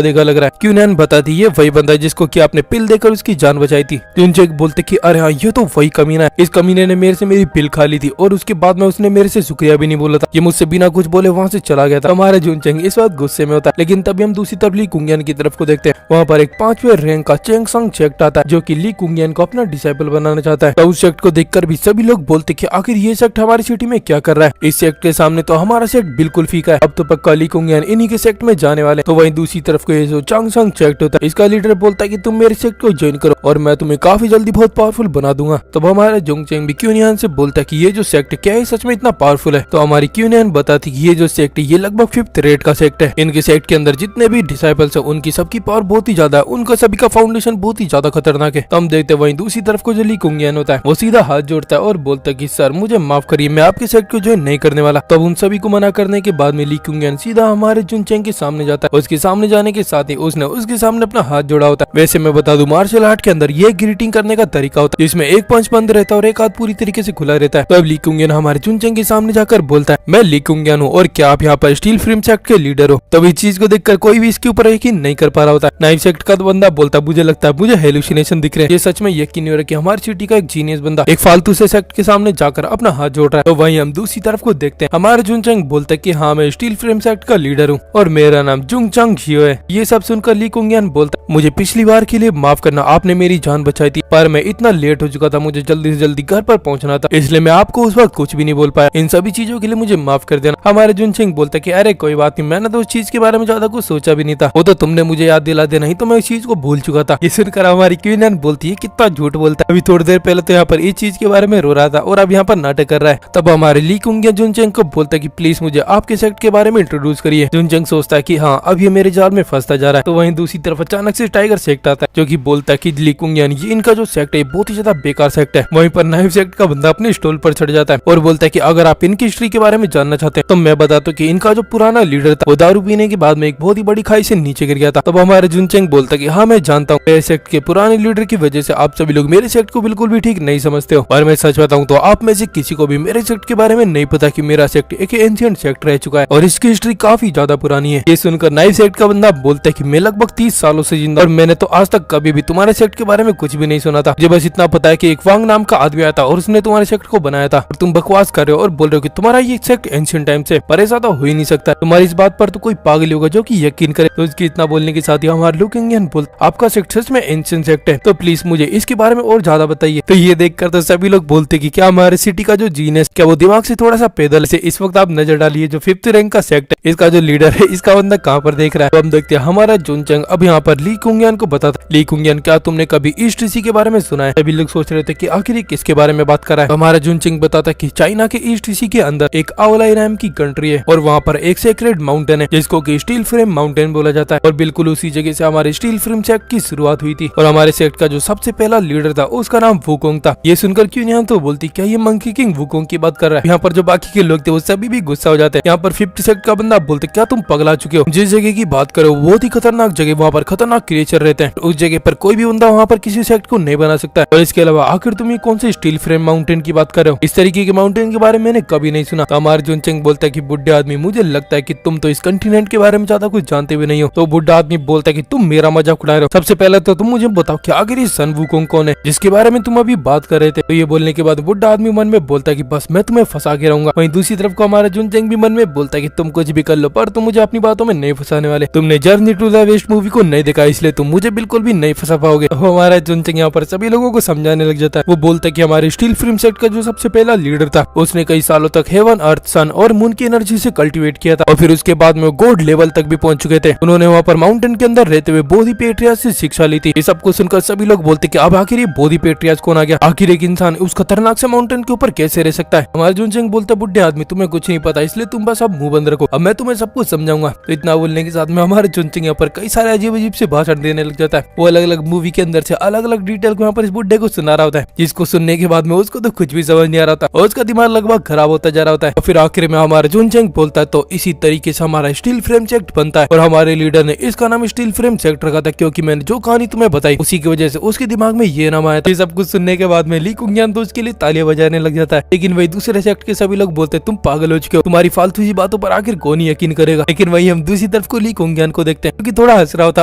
देखा लग रहा है। क्यूनान बताती ये वही बंदा है जिसको कि आपने पिल देकर उसकी जान बचाई थी। जुनचेंग बोलते कि अरे हाँ ये तो वही कमीना है, इस कमीने ने मेरे से मेरी पिल खा ली थी और उसके बाद में उसने मेरे से शुक्रिया भी नहीं बोला था, ये मुझसे बिना कुछ बोले वहाँ से चला गया था। हमारा जुनचेंग इस बात गुस्से में होता है। लेकिन तभी हम दूसरी तरफ ली कुंगियान की तरफ को देखते हैं, वहाँ पर एक 5वें रैंक का चेंग संग सेक्ट आता है जो कि ली कुंगियान को अपना डिसाइपल बनाना चाहता है। तो उस सेक्ट को देखकर भी सभी लोग बोलते कि आखिर ये सेक्ट हमारी सिटी में क्या कर रहा है, इस सेक्ट के सामने तो हमारा सेक्ट बिल्कुल फीका है, अब तो पक्का ली कुंगियान इन्हीं के सेक्ट में जाने वाले। तो वहीं दूसरी तरफ को ये जो चांग संग सेक्ट होता है इसका लीडर बोलता है कि तुम मेरे सेक्ट को ज्वाइन करो और मैं तुम्हें काफी जल्दी बहुत पावरफुल बना दूंगा। तब हमारा जुनचेंग भी क्यूनियन से बोलता है कि ये जो सेक्ट क्या है सच में इतना पावरफुल है। तो हमारी क्यूनियन बताती कि ये जो सेक्ट है ये लगभग 5th रेट का सेक्ट है, इनके सेक्ट के अंदर जितने भी डिसाइपल्स है उनकी सबकी पावर बहुत ही ज्यादा है, उनका सभी का फाउंडेशन बहुत ही ज्यादा खतरनाक है। तो हम देखते वहीं दूसरी तरफ को जो ली कुंगियान होता है वो सीधा हाथ जोड़ता है और बोलता है कि सर मुझे माफ करिए, मैं आपके सेक्ट को ज्वाइन नहीं करने वाला। तब उन सभी को मना करने के बाद में ली कुंगियान सीधा हमारे जुनचेंग के सामने जाता है। उसके सामने जाने के साथ ही उसने उसके सामने अपना हाथ जोड़ा होता है। वैसे मैं बता दूं मार्शल आर्ट के अंदर ये ग्रीटिंग करने का तरीका होता है जिसमें एक पंच बंद रहता है और एक हाथ पूरी तरीके से खुला रहता है। तो अब ली कुंगियान हमारे जुनचेंग के सामने जाकर बोलता है मैं ली कुंगियान हूँ और क्या आप यहाँ पर स्टील फ्रेम सेक्ट के लीडर हो। तब इस चीज को देखकर कोई भी इसके ऊपर यकीन नहीं कर पा रहा होता। नाइफ सेक्ट का बंदा बोलता मुझे लगता है मुझे हेलुसिनेशन दिख रहे हैं, ये सच में यकीन नहीं हो रहा कि हमारी सिटी का एक जीनियस बंदा एक फालतू से सेक्ट के सामने जाकर अपना हाथ जोड़ रहा है। तो वहीं हम दूसरी तरफ को देखते हैं, हमारे जुनचेंग बोलता है कि हाँ मैं स्टील फ्रेम सेक्ट का लीडर हूँ और मेरा नाम जुंगचांग जियो है। ये सब सुनकर ली कुंगियान बोलता है मुझे पिछली बार के लिए माफ करना, आपने मेरी जान बचाई थी पर मैं इतना लेट हो चुका था, मुझे जल्दी से जल्दी घर पर पहुंचना था इसलिए मैं आपको उस वक्त कुछ भी नहीं बोल पाया, इन सभी चीजों के लिए मुझे माफ कर देना। हमारे जुनचेंग बोलता है कि अरे कोई बात नहीं, मैंने तो उस चीज के बारे में ज्यादा कुछ सोचा भी नहीं था, वो तो तुमने मुझे याद दिला दिया, नहीं तो मैं उस चीज को भूल चुका था। ये सुनकर हमारी क्वीन बोलती है कितना झूठ बोलता है, अभी थोड़ी देर पहले तो यहाँ पर इस चीज के बारे में रो रहा था और अब यहाँ पर नाटक कर रहा है। तब हमारे ली कुंगियान जुनचेंग को बोलता है कि प्लीज मुझे आपके सेक्ट के बारे में इंट्रोड्यूस करिए। जुनचेंग सोचता है कि हाँ अब ये मेरे जाल में फंसता जा रहा है। तो वहीं दूसरी तरफ अचानक से टाइगर सेक्ट आता है जो कि बोलता है कि ली कुंगियान ये इनका जो सेक्ट है बहुत ही ज्यादा बेकार सेक्ट है। वहीं पर नाइफ सेक्ट का बंदा अपने स्टॉल पर चढ़ जाता है और बोलता है कि अगर आप इनकी हिस्ट्री के बारे में जानना चाहते हैं तो मैं बताता हूँ कि इनका जो पुराना लीडर था वो दारू पीने के बाद में एक बहुत ही बड़ी खाई से नीचे गिर गया था। तब हमारे जुनचेंग बोलता है कि हाँ मैं जानता हूँ मेरे सेक्ट के पुराने लीडर की वजह से आप सभी लोग मेरे सेक्ट को बिल्कुल भी ठीक नहीं समझते हो, और मैं सच बताऊं तो आप में से किसी को भी मेरे सेक्ट के बारे में नहीं पता कि मेरा सेक्ट एक एंशिएंट सेक्ट रह चुका है और इसकी हिस्ट्री काफी ज्यादा पुरानी है। ये सुनकर नाइफ सेक्ट का बंदा बोलता है कि मैं लगभग 30 सालों से जिंदा और मैंने तो आज तक कभी भी तुम्हारे सेक्ट के बारे में कुछ भी नहीं सुना था, मुझे बस इतना पता है कि एक वांग नाम का आदमी आया था और उसने तुम्हारे सेक्ट को बनाया था और तुम बकवास कर रहे हो और बोल रहे हो कि तुम्हारा ये सेक्ट एंशिएंट टाइम से, पर ऐसा तो हो ही नहीं सकता, तुम्हारी इस बात पर तो कोई पागल होगा जो कि यकीन करे। तो इसके इतना बोलने के साथ ही हमारे लू कुंगियान बोलता आपका सेक्ट सच में एंशिएंट सेक्ट है, तो प्लीज मुझे इसके बारे में और ज्यादा बताइए। तो ये देखकर तो सभी लोग बोलते कि क्या हमारे सिटी का जो जीनियस क्या वो दिमाग से थोड़ा सा पैदल से। इस वक्त आप नजर डालिए जो 5th रैंक का सेक्ट है इसका जो लीडर है इसका बंदा कहाँ पर देख रहा है। तो हम देखते हैं हमारा जुनचेंग अब यहाँ पर ली कुंगियान को बताता है ली कुंगियान क्या तुमने कभी ईस्ट सी के बारे में सुना है। सभी लोग सोच रहे थे कि आखिर किसके बारे में बात कर रहा है। तो हमारा जुनचेंग बताता है कि चाइना के ईस्ट सी के अंदर एक आवलाई नाम की कंट्री है और वहाँ पर एक सेक्रेड माउंटेन है जिसको कि स्टील फ्रेम माउंटेन बोला जाता है और बिल्कुल उसी जगह से हमारे स्टील फ्रेम सेक्ट की शुरुआत हुई थी और हमारे सेक्ट का जो सबसे पहला लीडर था उसका नाम वुकोंग था। ये सुनकर क्यों यहाँ तो बोलती क्या ये मंकी किंग वुकोंग की बात कर रहा है। यहाँ पर जो बाकी के लोग थे वो सभी भी गुस्सा हो जाते हैं। यहाँ पर 50 सेक्ट का बंदा बोलते क्या तुम पगला चुके हो, जिस जगह की बात करो बहुत ही खतरनाक जगह, वहाँ पर खतरनाक क्रिएचर रहते हैं, उस जगह पर कोई भी बंदा वहाँ पर किसी सेक्ट को नहीं बना सकता है। और इसके अलावा आखिर तुम ये कौन से स्टील फ्रेम माउंटेन की बात कर रहे हो, इस तरीके के माउंटेन के बारे में मैंने कभी नहीं सुना। तो हमारे जुनचेंग बोलता है कि बुढ़े आदमी मुझे लगता है कि तुम तो इस कंटिनेंट के बारे में ज्यादा कुछ जानते भी नहीं हो। तो बुढ़ा आदमी बोलता है कि तुम मेरा मजाक उड़ा रहे हो, सबसे पहले तो तुम मुझे बताओ कि आखिर ये सन वुकोंग कौन है जिसके बारे में तुम अभी बात कर रहे थे। तो ये बोलने के बाद बुढ़ा आदमी मन में बोलता है कि बस मैं तुम्हें फंसा के रहूंगा। वहीं दूसरी तरफ को हमारा जुनचेंग भी मन में बोलता है कि तुम तुम कुछ भी कर लो पर तुम मुझे अपनी बातों में नहीं फंसाने वाले। तुमने journey to the west movie को नहीं देखा इसलिए तुम मुझे बिल्कुल भी नहीं फंसा पाओगे। हमारा जुनचंग यहाँ पर सभी लोगों को समझाने लग जाता है। वो बोलता है कि हमारे स्टील फिल्म सेट का जो सबसे पहला लीडर था उसने कई सालों तक हेवन, अर्थ, सन और मून की एनर्जी से कल्टीवेट किया था और फिर उसके बाद में गॉड लेवल तक भी पहुंच चुके थे। उन्होंने वहाँ पर माउंटेन के अंदर रहते हुए बोधि पेट्रियाज से शिक्षा ली थी। ये सब कुछ सुनकर सभी लोग बोलते कि अब आखिर ये बोधि पेट्रियाज कौन आ गया, आखिर एक इंसान उस खतरनाक से माउंटेन के ऊपर कैसे रह सकता है। हमारा जुनचंग बोलता है बुढ़े आदमी तुम्हें कुछ नहीं पता इसलिए तुम बस अब मुंह बंद रखो, अब मैं तुम्हें सब कुछ समझाऊंगा। तो इतना बोलने के साथ में हमारे जुनचंग यहाँ पर कई सारे अजीब अजीब से भाषण देने लग जाता है। वो अलग अलग मूवी के अंदर से अलग अलग डिटेल को यहाँ पर इस बुढ़े को सुना रहा होता है, जिसको सुनने के बाद में उसको तो कुछ भी समझ नहीं आ रहा था और उसका दिमाग लगभग खराब होता जा रहा होता है। और फिर आखिर में हमारा जुनचंग बोलता है तो इसी तरीके से हमारा स्टील फ्रेम सेक्ट बनता है और हमारे लीडर ने इसका नाम स्टील फ्रेम सेक्ट रखा था क्योंकि मैंने जो कहानी तुम्हें बताई उसी की वजह से उसके दिमाग में ये नाम आया था। सब कुछ सुनने के बाद में ली कुंगियान तो उसके लिए तालियां बजाने लग जाता है। लेकिन वही दूसरे सेक्ट के सभी लोग बोलते तुम पागल हो चुके हो, तुम्हारी फालतू सी बातों पर आखिर कौन यकीन करेगा। लेकिन वही हम दूसरी तरफ को ली कुंगियान को देखते हैं क्योंकि थोड़ा हंस रहा होता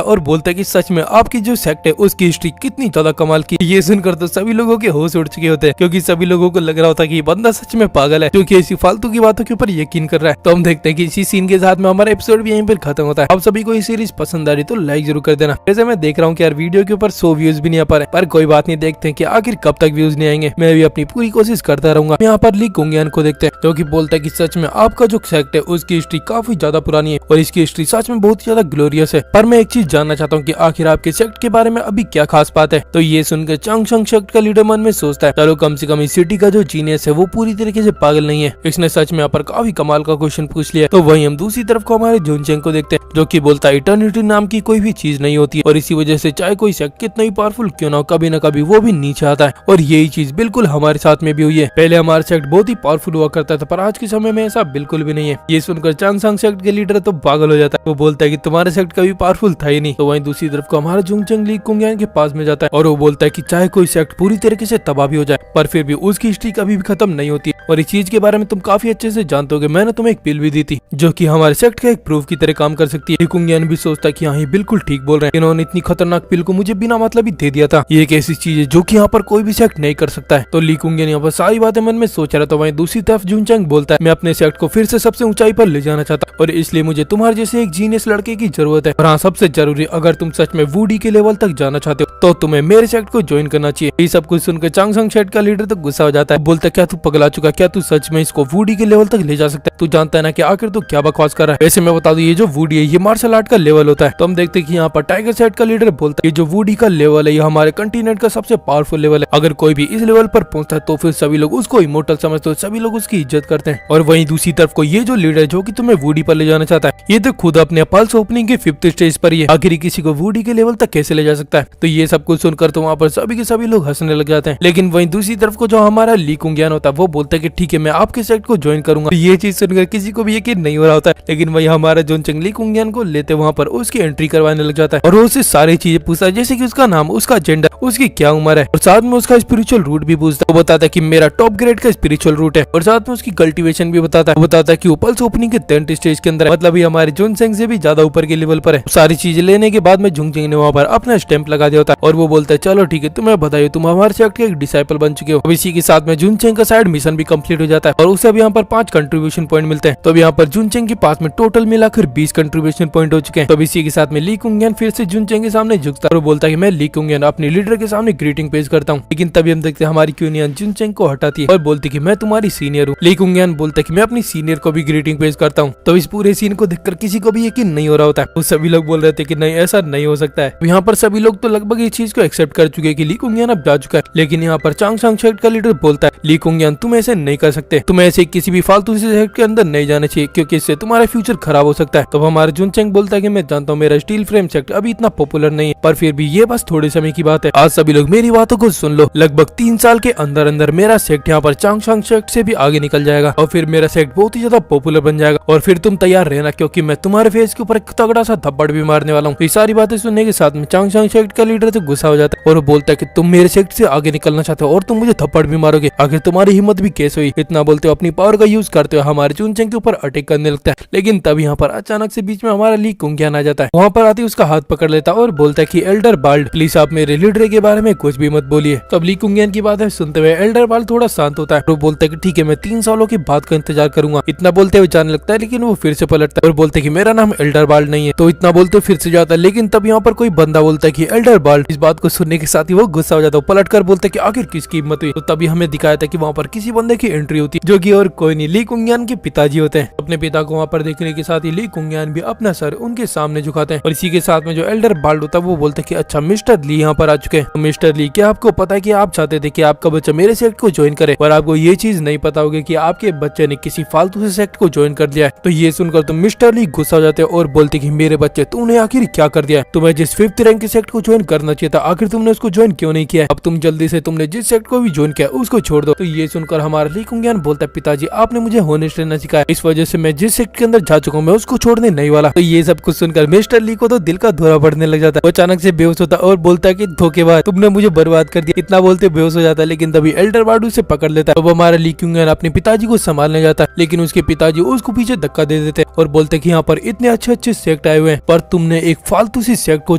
है और बोलता है कि सच में आपकी जो सेक्ट है उसकी हिस्ट्री कितनी ज्यादा कमाल की। ये सुनकर तो सभी लोगों के होश उड़ चुके होते हैं क्योंकि सभी लोगों को लग रहा होता है कि ये बंदा सच में पागल है क्योंकि ऐसी फालतू की बातों के ऊपर यकीन कर रहा है। तो हम देखते हैं कि इसी सीन के साथ में हमारा एपिसोड भी यहीं पर खत्म होता है। आप सभी को ये सीरीज पसंद आ रही तो लाइक जरूर कर देना। वैसे मैं देख रहा हूँ कि यार वीडियो के ऊपर 100 व्यूज भी नहीं आ पा रहे, पर कोई बात नहीं, देखते हैं कि आखिर कब तक व्यूज नहीं आएंगे। मैं भी अपनी पूरी कोशिश करता रहूंगा। यहाँ पर ली कुंगियान को देखते हैं जो कि बोलता है कि सच में आपका जो सेक्ट है उसकी हिस्ट्री काफी ज्यादा पुरानी है और इसकी हिस्ट्री सच में बहुत ज्यादा ग्लोरियस है, पर मैं एक चीज जानना चाहता हूँ कि आखिर आपके सेक्ट के बारे में अभी क्या खास बात है। तो ये सुनकर चांगशंग सेक्ट का लीडर मन में सोचता है चलो कम से कम इस सिटी का जो जीनियस है वो पूरी तरीके से पागल नहीं है, इसने सच में यहाँ पर काफी कमाल का क्वेश्चन पूछ लिया। तो वही हम दूसरी तरफ को हमारे जुनचंग को देखते हैं जो कि बोलता है इटर्निटी नाम की कोई भी चीज नहीं होती है और इसी वजह से चाहे कोई सेक्ट कितना ही पावरफुल क्यों ना हो कभी न कभी वो भी नीचे आता है और यही चीज बिल्कुल हमारे साथ में भी हुई है। पहले हमारा सेक्ट बहुत ही पावरफुल हुआ करता था पर आज के समय में ऐसा बिल्कुल भी नहीं है। ये सुनकर चांगशंग सेक्ट के लीडर तो पागल हो जाता है। वो बोलता है कि तुम्हारा सेक्ट कभी पावरफुल था ही नहीं। तो वहीं दूसरी तरफ को हमारा जुनचंग ली कुंगियान के पास में जाता है और वो बोलता है कि चाहे कोई सेक्ट पूरी तरीके से तबाह भी हो जाए पर फिर भी उसकी हिस्ट्री कभी भी खत्म नहीं होती और इस चीज के बारे में तुम काफी अच्छे से जानते होगे। मैंने तुम्हें एक पिल भी दी थी जो कि हमारे सेक्ट का एक प्रूफ की तरह काम कर सकती है। कुंगियान भी सोचता है कि हाँ ये बिल्कुल ठीक बोल रहे हैं, इन्होंने इतनी खतरनाक पिल को मुझे बिना मतलब ही दे दिया था। ये एक ऐसी चीज है जो कि यहाँ पर कोई भी सेक्ट नहीं कर सकता है। तो ली कुंगियान यहाँ पर सारी बातें मन में सोच रहा। तो वहीं दूसरी तरफ जुनचंग बोलता है मैं अपने सेक्ट को फिर से सबसे ऊंचाई पर ले जाना चाहता और इसलिए मुझे तुम्हारे जैसे एक जीनियस लड़के की जरूरत है। और हाँ सबसे जरूरी अगर तुम सच में वुडी के लेवल तक जाना चाहते हो तो तुम्हें मेरे सेक्ट को ज्वाइन करना चाहिए। ये सब कुछ सुनकर चांगशंग सेक्ट का लीडर तो गुस्सा हो जाता है, बोलता है क्या तू पगला चुका, क्या तू सच में इसको वुडी के लेवल तक ले जा सकता है? तू जानता है ना कि आखिर तू क्या बकवास कर रहा है। वैसे मैं बता दूं ये जो वुडी है ये मार्शल आर्ट का लेवल होता है। तो हम देखते हैं कि यहाँ पर टाइगर सेक्ट का लीडर बोलता है ये जो वुडी का लेवल है ये हमारे कंटिनेंट का सबसे पावरफुल लेवल है। अगर कोई भी इस लेवल पर पहुंचता है तो फिर सभी लोग उसको इमोर्टल समझते हैं, सभी लोग उसकी इज्जत करते हैं। और वहीं दूसरी तरफ को ये जो लीडर जो कि तुम्हें वुडी पर ले जाना चाहता है ये तो खुद अपने पल्स ओपनिंग के 5th स्टेज पर ही है, आखिर किसी को वुडी के लेवल तक कैसे ले जा सकता है। तो ये सब कुछ सुनकर तो वहाँ पर सभी के सभी लोग हंसने लग जाते हैं। लेकिन वहीं दूसरी तरफ को जो हमारा ली कुंगियान होता है वो बोलता है कि ठीक है मैं आपके सेक्ट को ज्वाइन करूंगा। तो ये चीज सुनकर किसी को भी यकीन नहीं हो रहा होता है। लेकिन वही हमारा जुनचंग ली कुंगियान को लेते वहाँ पर उसकी एंट्री करवाने लग जाता है और उससे सारी चीजें पूछता है जैसे कि उसका नाम, उसका जेंडर, उसकी क्या उम्र है और साथ में उसका स्पिरिचुअल रूट भी पूछता है। वो बताता है कि मेरा टॉप ग्रेड का स्पिरिचुअल रूट है और साथ में उसकी कल्टीवेशन भी बताता है। बताता है कि वो पल्स ओपनिंग के 10th स्टेज के अंदर है, मतलब ये हमारे जुनचंग से भी ज्यादा ऊपर के लेवल पर है। सारी चीजें लेने के बाद में जुनचंग ने वहाँ पर अपना स्टैंप लगा दिया होता है और वो बोलता है चलो ठीक है तुम्हें बताइए तुम हमारे सेक्ट के एक डिसाइपल बन चुके हो। अब इसी के साथ में जुनचंग का साइड मिशन भी कंप्लीट हो जाता है और उसे अब यहाँ पर 5 कंट्रीब्यूशन पॉइंट मिलते हैं। तो अब यहाँ पर जुनचंग के पास में टोटल मिलाकर 20 कंट्रीब्यूशन पॉइंट हो चुके हैं। तो इसी के साथ में ली कुंगियान फिर से जुनचंग के सामने झुकता है और बोलता है कि मैं ली कुंगियान अपने लीडर के सामने ग्रीटिंग पेश करता हूँ। लेकिन तभी हम देखते हैं हमारी क्यूनियन जुनचंग को हटाती है और बोलती है कि मैं तुम्हारी सीनियर हूँ। ली कुंगियान बोलता है कि मैं अपनी सीनियर को भी ग्रीटिंग पेश करता हूँ। तो इस पूरे सीन को देखकर किसी को भी यकीन नहीं हो रहा होता है। तो सभी लोग बोल रहे थे कि नहीं ऐसा नहीं हो सकता है। यहाँ पर सभी लोग तो लगभग इस चीज को एक्सेप्ट कर चुके हैं कि ली कुंगियान अब जा चुका है। लेकिन यहाँ पर चांगशंग सेक्ट का लीडर बोलता है ली कुंगियान तुम ऐसे नहीं कर सकते, तुम ऐसे किसी भी फालतू से सेक्ट के अंदर नहीं जाने चाहिए क्योंकि इससे तुम्हारा फ्यूचर खराब हो सकता है। तो हमारा जुनचंग बोलता है कि मैं जानता हूँ मेरा स्टील फ्रेम सेक्ट अभी इतना पॉपुलर नहीं है पर फिर भी ये बस थोड़े समय की बात है। आज सभी लोग मेरी बातों को सुन लो, लगभग 3 साल के अंदर अंदर मेरा सेक्ट यहाँ पर चांगशंग सेक्ट से भी आगे निकल जाएगा और फिर मेरा सेक्ट बहुत ही ज्यादा पॉपुलर बन जाएगा और फिर तुम तैयार रहना क्योंकि मैं तुम्हारे फेस के ऊपर एक तगड़ा सा थप्पड़ भी मारने वाला हूँ। ये सारी बातें सुनने के साथ में चांगशंग सेक्ट का लीडर तो गुस्सा हो जाता है और वो बोलता है कि तुम मेरे सेक्ट से आगे निकलना चाहते हो और तुम मुझे थप्पड़ भी मारोगे, आखिर तुम्हारी हिम्मत भी कैसे कैसे हुई। इतना बोलते हुए अपनी पावर का यूज करते हुए हमारे जुनचेंग के ऊपर अटैक करने लगता है। लेकिन तब यहाँ पर अचानक से बीच में हमारा ली कुंगियान आ जाता है। वहाँ पर आती उसका हाथ पकड़ लेता है और बोलता है कि एल्डर बाल्ड प्लीज आप मेरे लीडर के बारे में कुछ भी मत बोलिए। तब ली कुंगियान की बात है सुनते हुए एल्डर बाल्ड थोड़ा शांत होता है। वो बोलता है कि ठीक है मैं 3 सालों की बात का इंतजार करूंगा। इतना बोलते हुए जाने लगता है लेकिन वो फिर से पलटता है और बोलते है कि मेरा नाम एल्डर बाल्ड नहीं है। तो इतना बोलते फिर से जाता है लेकिन तब यहाँ पर कोई बंदा बोलता है कि एल्डर बाल्ड। इस बात को सुनने के साथ ही वो गुस्सा हो जाता है, पलट कर बोलता है कि आखिर किसकी हिम्मत हुई। तो तभी हमें दिखाया था कि वहाँ पर किसी बंदे की एंट्री होती है जो कि और कोई नहीं ली कुंगियान के पिताजी होते हैं। अपने पिता को वहाँ पर देखने के साथ ही ली कुंगियान भी अपना सर उनके सामने झुकाते हैं और इसी के साथ में जो एल्डर बाल्ड होता है वो बोलते हैं कि अच्छा मिस्टर ली यहाँ पर आ चुके हैं। मिस्टर ली क्या आपको पता है कि आप चाहते थे कि आपका बच्चा मेरे सेक्ट को ज्वाइन करे पर आपको ये चीज नहीं पता होगी कि आपके बच्चे ने किसी फालतू से सेक्ट को ज्वाइन कर लिया है। तो ये सुनकर तो मिस्टर ली गुस्सा हो जाते हैं और बोलते कि मेरे बच्चे तूने आखिर क्या कर दिया है। तुम्हें जिस 5th रैंक के सेक्ट को ज्वाइन करना चाहिए था आखिर तुमने उसको ज्वाइन क्यों नहीं किया। अब तुम जल्दी से तुमने जिस सेक्ट को भी ज्वाइन किया उसको छोड़ दो। तो ये सुनकर हमारा ली कुंगियान बोलता है पिताजी आपने मुझे होनेस्ट रहना सिखाया, इस वजह से मैं जिस सेक्ट के अंदर जा चुका हूँ मैं उसको छोड़ने नहीं वाला। तो ये सब कुछ सुनकर मिस्टर ली को तो दिल का दौरा पड़ने लग जाता है। वो अचानक से बेहोश होता है और बोलता है कि धोखेबाज तुमने मुझे बर्बाद कर दिया। इतना बोलते बेहोश हो जाता है लेकिन तभी एल्डर बाल्ड उसे पकड़ लेता है। अब हमारा ली कुंगियान अपने पिताजी को संभालने जाता है लेकिन उसके पिताजी उसको पीछे धक्का दे देते हैं और बोलते कि यहाँ पर इतने अच्छे अच्छे सेक्ट आए हुए हैं पर तुमने एक फालतू सी सेक्ट को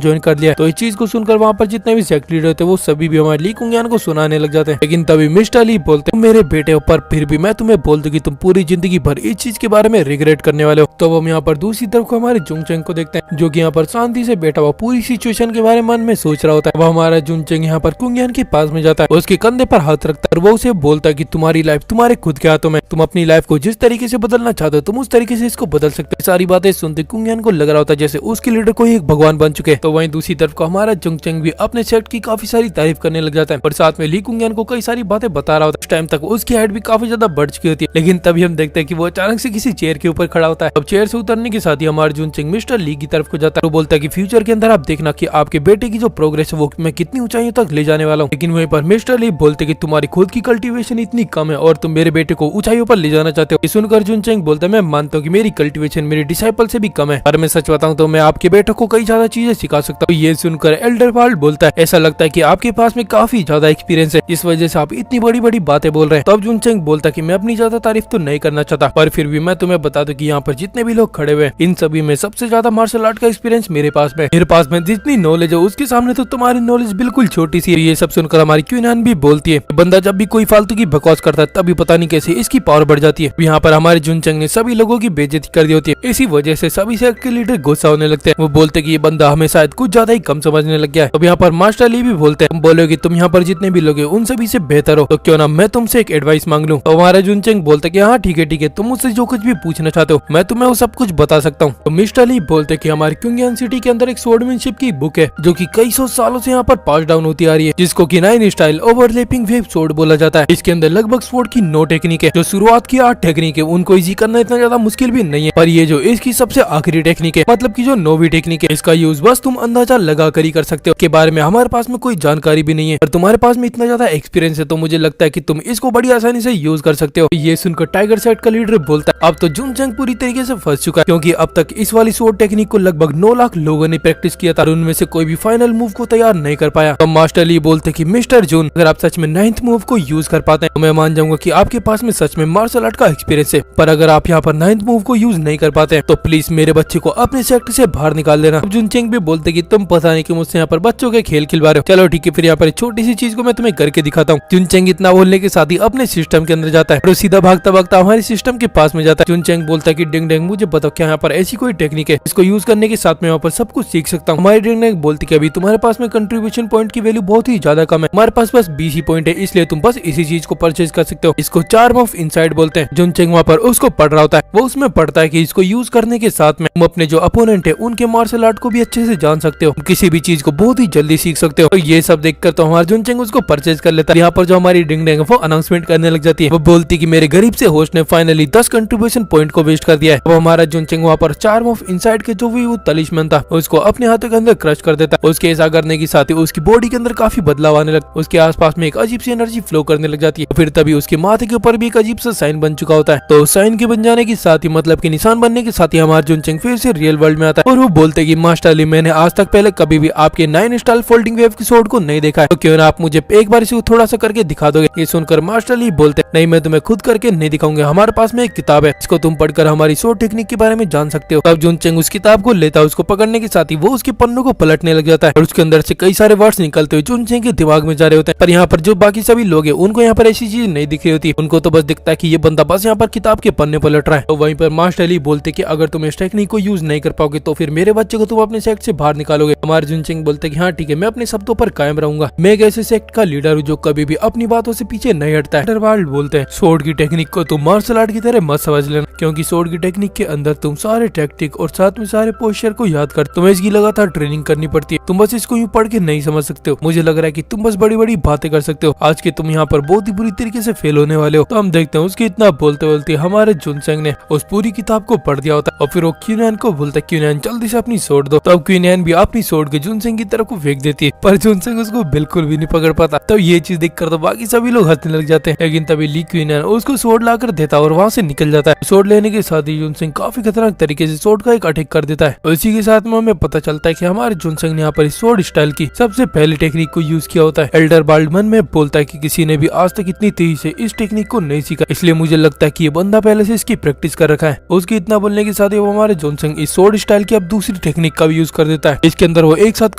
ज्वाइन कर लिया। तो इस चीज को सुनकर वहाँ पर जितने भी सेक्ट लीडर थे वो सभी भी हमारे ली कुंगियान को सुनाने लग जाते हैं। लेकिन तभी मिस्टर ली बोलते मेरे बेटे ऊपर फिर भी मैं तुम्हें बोल दूं कि तुम पूरी जिंदगी भर इस चीज के बारे में रिग्रेट करने वाले हो। तो हम यहाँ पर दूसरी तरफ को हमारे जुनचेंग को देखते हैं जो कि यहाँ पर शांति से बैठा हुआ पूरी सिचुएशन के बारे में मन में सोच रहा होता है। वो हमारा जुनचेंग यहाँ पर कुंगियान के पास में जाता है, उसके कंधे पर हाथ रखता है और वो उसे बोलता है कि तुम्हारी लाइफ तुम्हारे खुद के हाथों में, तुम अपनी लाइफ को जिस तरीके से बदलना चाहते हो तुम उस तरीके से इसको बदल सकते हो। सारी बातें सुनते कुंगियान को लग रहा होता है जैसे उसके लीडर कोई एक भगवान बन चुके। तो वहीं दूसरी तरफ को हमारा जुनचेंग भी अपने सेट की काफी सारी तारीफ करने लग जाता है और साथ में ली कुंगियान को कई सारी बातें बता रहा होता है। इस टाइम तक उसकी हाइट भी काफी ज्यादा बढ़ चुकी होती है लेकिन तभी हम देखते हैं कि वो अचानक से किसी चेयर के ऊपर खड़ा होता है। अब चेयर से उतरने के साथ ही हमारा जुनचेंग मिस्टर ली की तरफ को जाता है। वो बोलता है कि फ्यूचर के अंदर आप देखना कि आपके बेटे की जो प्रोग्रेस है वो मैं कितनी ऊंचाइयों तक ले जाने वाला हूँ। लेकिन वहीं पर मिस्टर ली बोलते कि तुम्हारी खुद की कल्टीवेशन इतनी कम है और तुम मेरे बेटे को ऊंचाइयों पर ले जाना चाहते हो। ये सुनकर जुनचेंग बोलता है मैं मानता हूँ कि मेरी कल्टीवेशन मेरे डिसाइपल से भी कम है पर मैं सच बताऊं तो मैं आपके बेटे को कई ज्यादा चीजें सिखा सकता हूँ। ये सुनकर एल्डर बाल्ड बोलता है ऐसा लगता है कि आपके पास में काफी ज्यादा एक्सपीरियंस है इस वजह से आप इतनी बड़ी बड़ी बातें बोल रहे हैं। तब जुनचेंग बोलता है कि मैं अपनी ज्यादा तारीफ तो नहीं करना चाहता पर फिर भी मैं तुम्हें बता दूं कि यहाँ पर जितने भी लोग खड़े हुए इन सभी में सबसे ज्यादा मार्शल आर्ट का एक्सपीरियंस मेरे पास में जितनी नॉलेज है उसके सामने तो तुम्हारी नॉलेज बिल्कुल छोटी सी है। ये सब सुनकर हमारी क्वीन भी बोलती है बंदा जब भी कोई फालतू की बकवास करता है तभी पता नहीं कैसे इसकी पावर बढ़ जाती है। यहाँ पर हमारे जुनचेंग ने सभी लोगों की बेइज्जती कर दी होती है। इसी वजह से सभी सेक्ट के लीडर गुस्सा होने लगते हैं। वो बोलते कि ये बंदा हमें शायद कुछ ज्यादा ही कम समझने लग गया है। अब यहाँ पर मास्टर ली भी बोलते हैं बोलोगे तुम यहाँ पर जितने भी लोग हैं उन सभी से बेहतर हो तो क्यों ना मैं तुमसे एक एडवाइस मांग लूं। तो हमारा जुनचेंग बोलते कि हाँ ठीक है तुम मुझसे जो कुछ भी पूछना चाहते हो मैं तुम्हें वो सब कुछ बता सकता हूँ। तो मिस्टर ली बोलते कि हमारी क्विंगियन सिटी के अंदर एक स्वॉर्डमैनशिप की बुक है जो कि कई सौ सालों से यहाँ पर पास डाउन होती आ रही है जिसको कि 9 स्टाइल ओवरलैपिंग वेव स्वॉर्ड बोला जाता है। इसके अंदर लगभग स्वॉर्ड की 9 टेक्निक है। जो शुरुआत की 8 टेक्निक है उनको इजी करना इतना ज्यादा मुश्किल भी नहीं है पर ये जो इसकी सबसे आखिरी टेक्निक है मतलब की जो 9वीं टेक्निक है इसका यूज बस तुम अंदाजा लगा कर ही कर सकते हो। के बारे में हमारे पास में कोई जानकारी भी नहीं है और तुम्हारे पास में इतना ज्यादा एक्सपीरियंस है तो मुझे लगता है कि तुम इसको बड़ी आसानी से यूज कर सकते हो। ये सुनकर टाइगर सेट का लीडर बोलता है अब तो जुनचेंग पूरी तरीके से फंस चुका है क्योंकि अब तक इस वाली स्वॉर्ड टेक्निक को लगभग 9 लाख लोगों ने प्रैक्टिस किया था और उनमें से कोई भी फाइनल मूव को तैयार नहीं कर पाया। तो मास्टर ली बोलते कि मिस्टर जून अगर आप सच में 9th मूव को यूज कर पाते हैं तो मैं मान जाऊंगा कि आपके पास में सच में मार्शल आर्ट का एक्सपीरियंस है पर अगर आप यहाँ पर 9th मूव को यूज नहीं कर पाते हैं तो प्लीज मेरे बच्चे को अपने सेक्टर से बाहर निकाल देना। जुनचेंग भी बोलते कि तुम पता नहीं कि मुझसे यहाँ पर बच्चों के खेल खिलवा रहे हो। चलो ठीक है फिर यहाँ पर छोटी सी चीज को मैं तुम्हें करके दिखाता हूँ। जुनचेंग इतना बोलने के साथ ही अपने सिस्टम के अंदर जाता है और सीधा भागता भागता हमारे सिस्टम के पास में जाता है। जुनचेंग बोलता है कि डिंग डेंग मुझे बताओ क्या यहाँ पर ऐसी कोई टेक्निक है इसको यूज करने के साथ में यहाँ पर सब कुछ सीख सकता हूँ। हमारी डिंग डेंग बोलती है अभी तुम्हारे पास में कंट्रीब्यूशन पॉइंट की वैल्यू बहुत ही ज्यादा कम है, हमारे पास बस 20 ही पॉइंट है इसलिए तुम बस इसी चीज को परचेज कर सकते हो। इसको चार्म ऑफ इनसाइड बोलते हैं। जुनचेंग वहाँ पर उसको पढ़ रहा होता है। वो उसमें पढ़ता है कि इसको यूज करने के साथ में तुम अपने जो अपोनेंट है उनके मार्शल आर्ट को भी अच्छे से जान सकते हो, किसी भी चीज को बहुत ही जल्दी सीख सकते हो। तो ये सब देखकर तो हमारा जुनचेंग उसको परचेज कर लेता है। यहाँ पर जो हमारी डिंग डेंग वो अनाउंसमेंट करने लग जाती है। वो बोलती कि मेरे गरीब से होस्ट ने फाइनली 10 कंट्रीब्यूशन पॉइंट को वेस्ट कर दिया है। वो हमारा जुनचेंग वहाँ पर चार्म ऑफ इनसाइड के जो भी वो तलिस्मन था उसको अपने हाथों के अंदर क्रश कर देता है। उसके ऐसा करने के साथ ही उसकी बॉडी के अंदर काफी बदलाव आने लगा, उसके आसपास में एक अजीब सी एनर्जी फ्लो करने लग जाती है। फिर तभी उसके माथे के ऊपर भी एक अजीब सा साइन बन चुका होता है। तो साइन के बन जाने के साथ ही मतलब के निशान बनने के साथ ही हमारा जुनचेंग फिर से रियल वर्ल्ड में आता है और वो बोलते कि मास्टर ली मैंने आज तक पहले कभी भी आपके 9 स्टाइल फोल्डिंग वेव की स्वॉर्ड को नहीं देखा है तो क्यों ना आप मुझे एक बार इसे थोड़ा सा करके दिखा दोगे। ये सुनकर मास्टर ली बोलते नहीं, मैं तुम्हें खुद करके नहीं दिखाऊंगा, हमारे पास में एक किताब है, इसको तुम पढ़कर हमारी स्वॉर्ड टेक्निक के बारे में जान सकते हो। तब जुनचेंग उस किताब को लेता है, उसको पकड़ने के साथ ही वो उसके पन्नों को पलटने लग जाता है और उसके अंदर से कई सारे वर्ड्स निकलते हुए जुनचेंग के दिमाग में जा रहे होते हैं। पर यहाँ पर जो बाकी सभी लोग हैं उनको यहाँ पर ऐसी चीज नहीं दिख रही होती, उनको तो बस दिखता है कि ये बंदा बस यहाँ पर किताब के पन्ने पलट रहा है। तो वहीं पर मास्टर अली बोलते कि अगर तुम इस टेक्निक को यूज नहीं कर पाओगे तो फिर मेरे बच्चे को तुम अपने सेक्ट से बाहर निकालोगे। हमारे जुनचेंग बोलते कि हाँ ठीक है, मैं अपने शब्दों पर कायम रहूंगा, मैं एक ऐसे सेक्ट का लीडर हूँ जो कभी भी अपनी बातों से पीछे नहीं हटता है। अंडरवर्ल्ड बोलते हैं स्वॉर्ड की टेक्निक को तुम मार्शल आर्ट की तरह मत समझ लेना, क्योंकि स्वॉर्ड की टेक्निक के अंदर तुम सारे टैक्टिक और साथ में सारे पोस्चर को याद कर, तुम्हें इसकी लगातार ट्रेनिंग करनी पड़ती है, तुम बस इसको यूं पढ़ के नहीं समझ सकते हो। मुझे लग रहा है कि तुम बस बड़ी बड़ी बातें कर सकते हो, आज के तुम यहाँ पर बहुत ही बुरी तरीके से फेल होने वाले हो। तो हम देखते हैं उसके इतना बोलते बोलते हमारे जुनचेंग ने उस पूरी किताब को पढ़ दिया होता है और फिर वो क्यूनियन को बोलता है क्यूनियन जल्दी से अपनी स्वॉर्ड दो। तब क्यूनियन भी अपनी स्वॉर्ड के जुनचेंग की तरफ को फेंक देती है, पर जुनचेंग उसको बिल्कुल भी नहीं पकड़ पाता। तब ये चीज देखकर तो बाकी सभी लोग हंसने लग जाते हैं, लेकिन तभी ली क्यूनियन उसको स्वॉर्ड लाकर देता है और वहाँ से निकल जाता है। स्वॉर्ड लेने के साथ ही जुनचेंग काफी खतरनाक तरीके से स्वॉर्ड का एक अटैक कर देता है। इसी के साथ में हमें पता चलता है कि हमारे जुनचेंग ने यहाँ पर स्वॉर्ड स्टाइल की सबसे पहली टेक्निक को यूज किया होता है। एल्डर बाल्ड मन में बोलता है कि किसी ने भी आज तक इतनी तेजी से इस टेक्निक को नहीं सीखा, इसलिए मुझे लगता है कि ये बंदा पहले से इसकी प्रैक्टिस कर रखा है। उसके इतना बोलने के साथ ही वो हमारे जुनचेंग इस स्वॉर्ड स्टाइल की अब दूसरी टेक्निक का भी यूज कर देता है। इसके अंदर वो एक साथ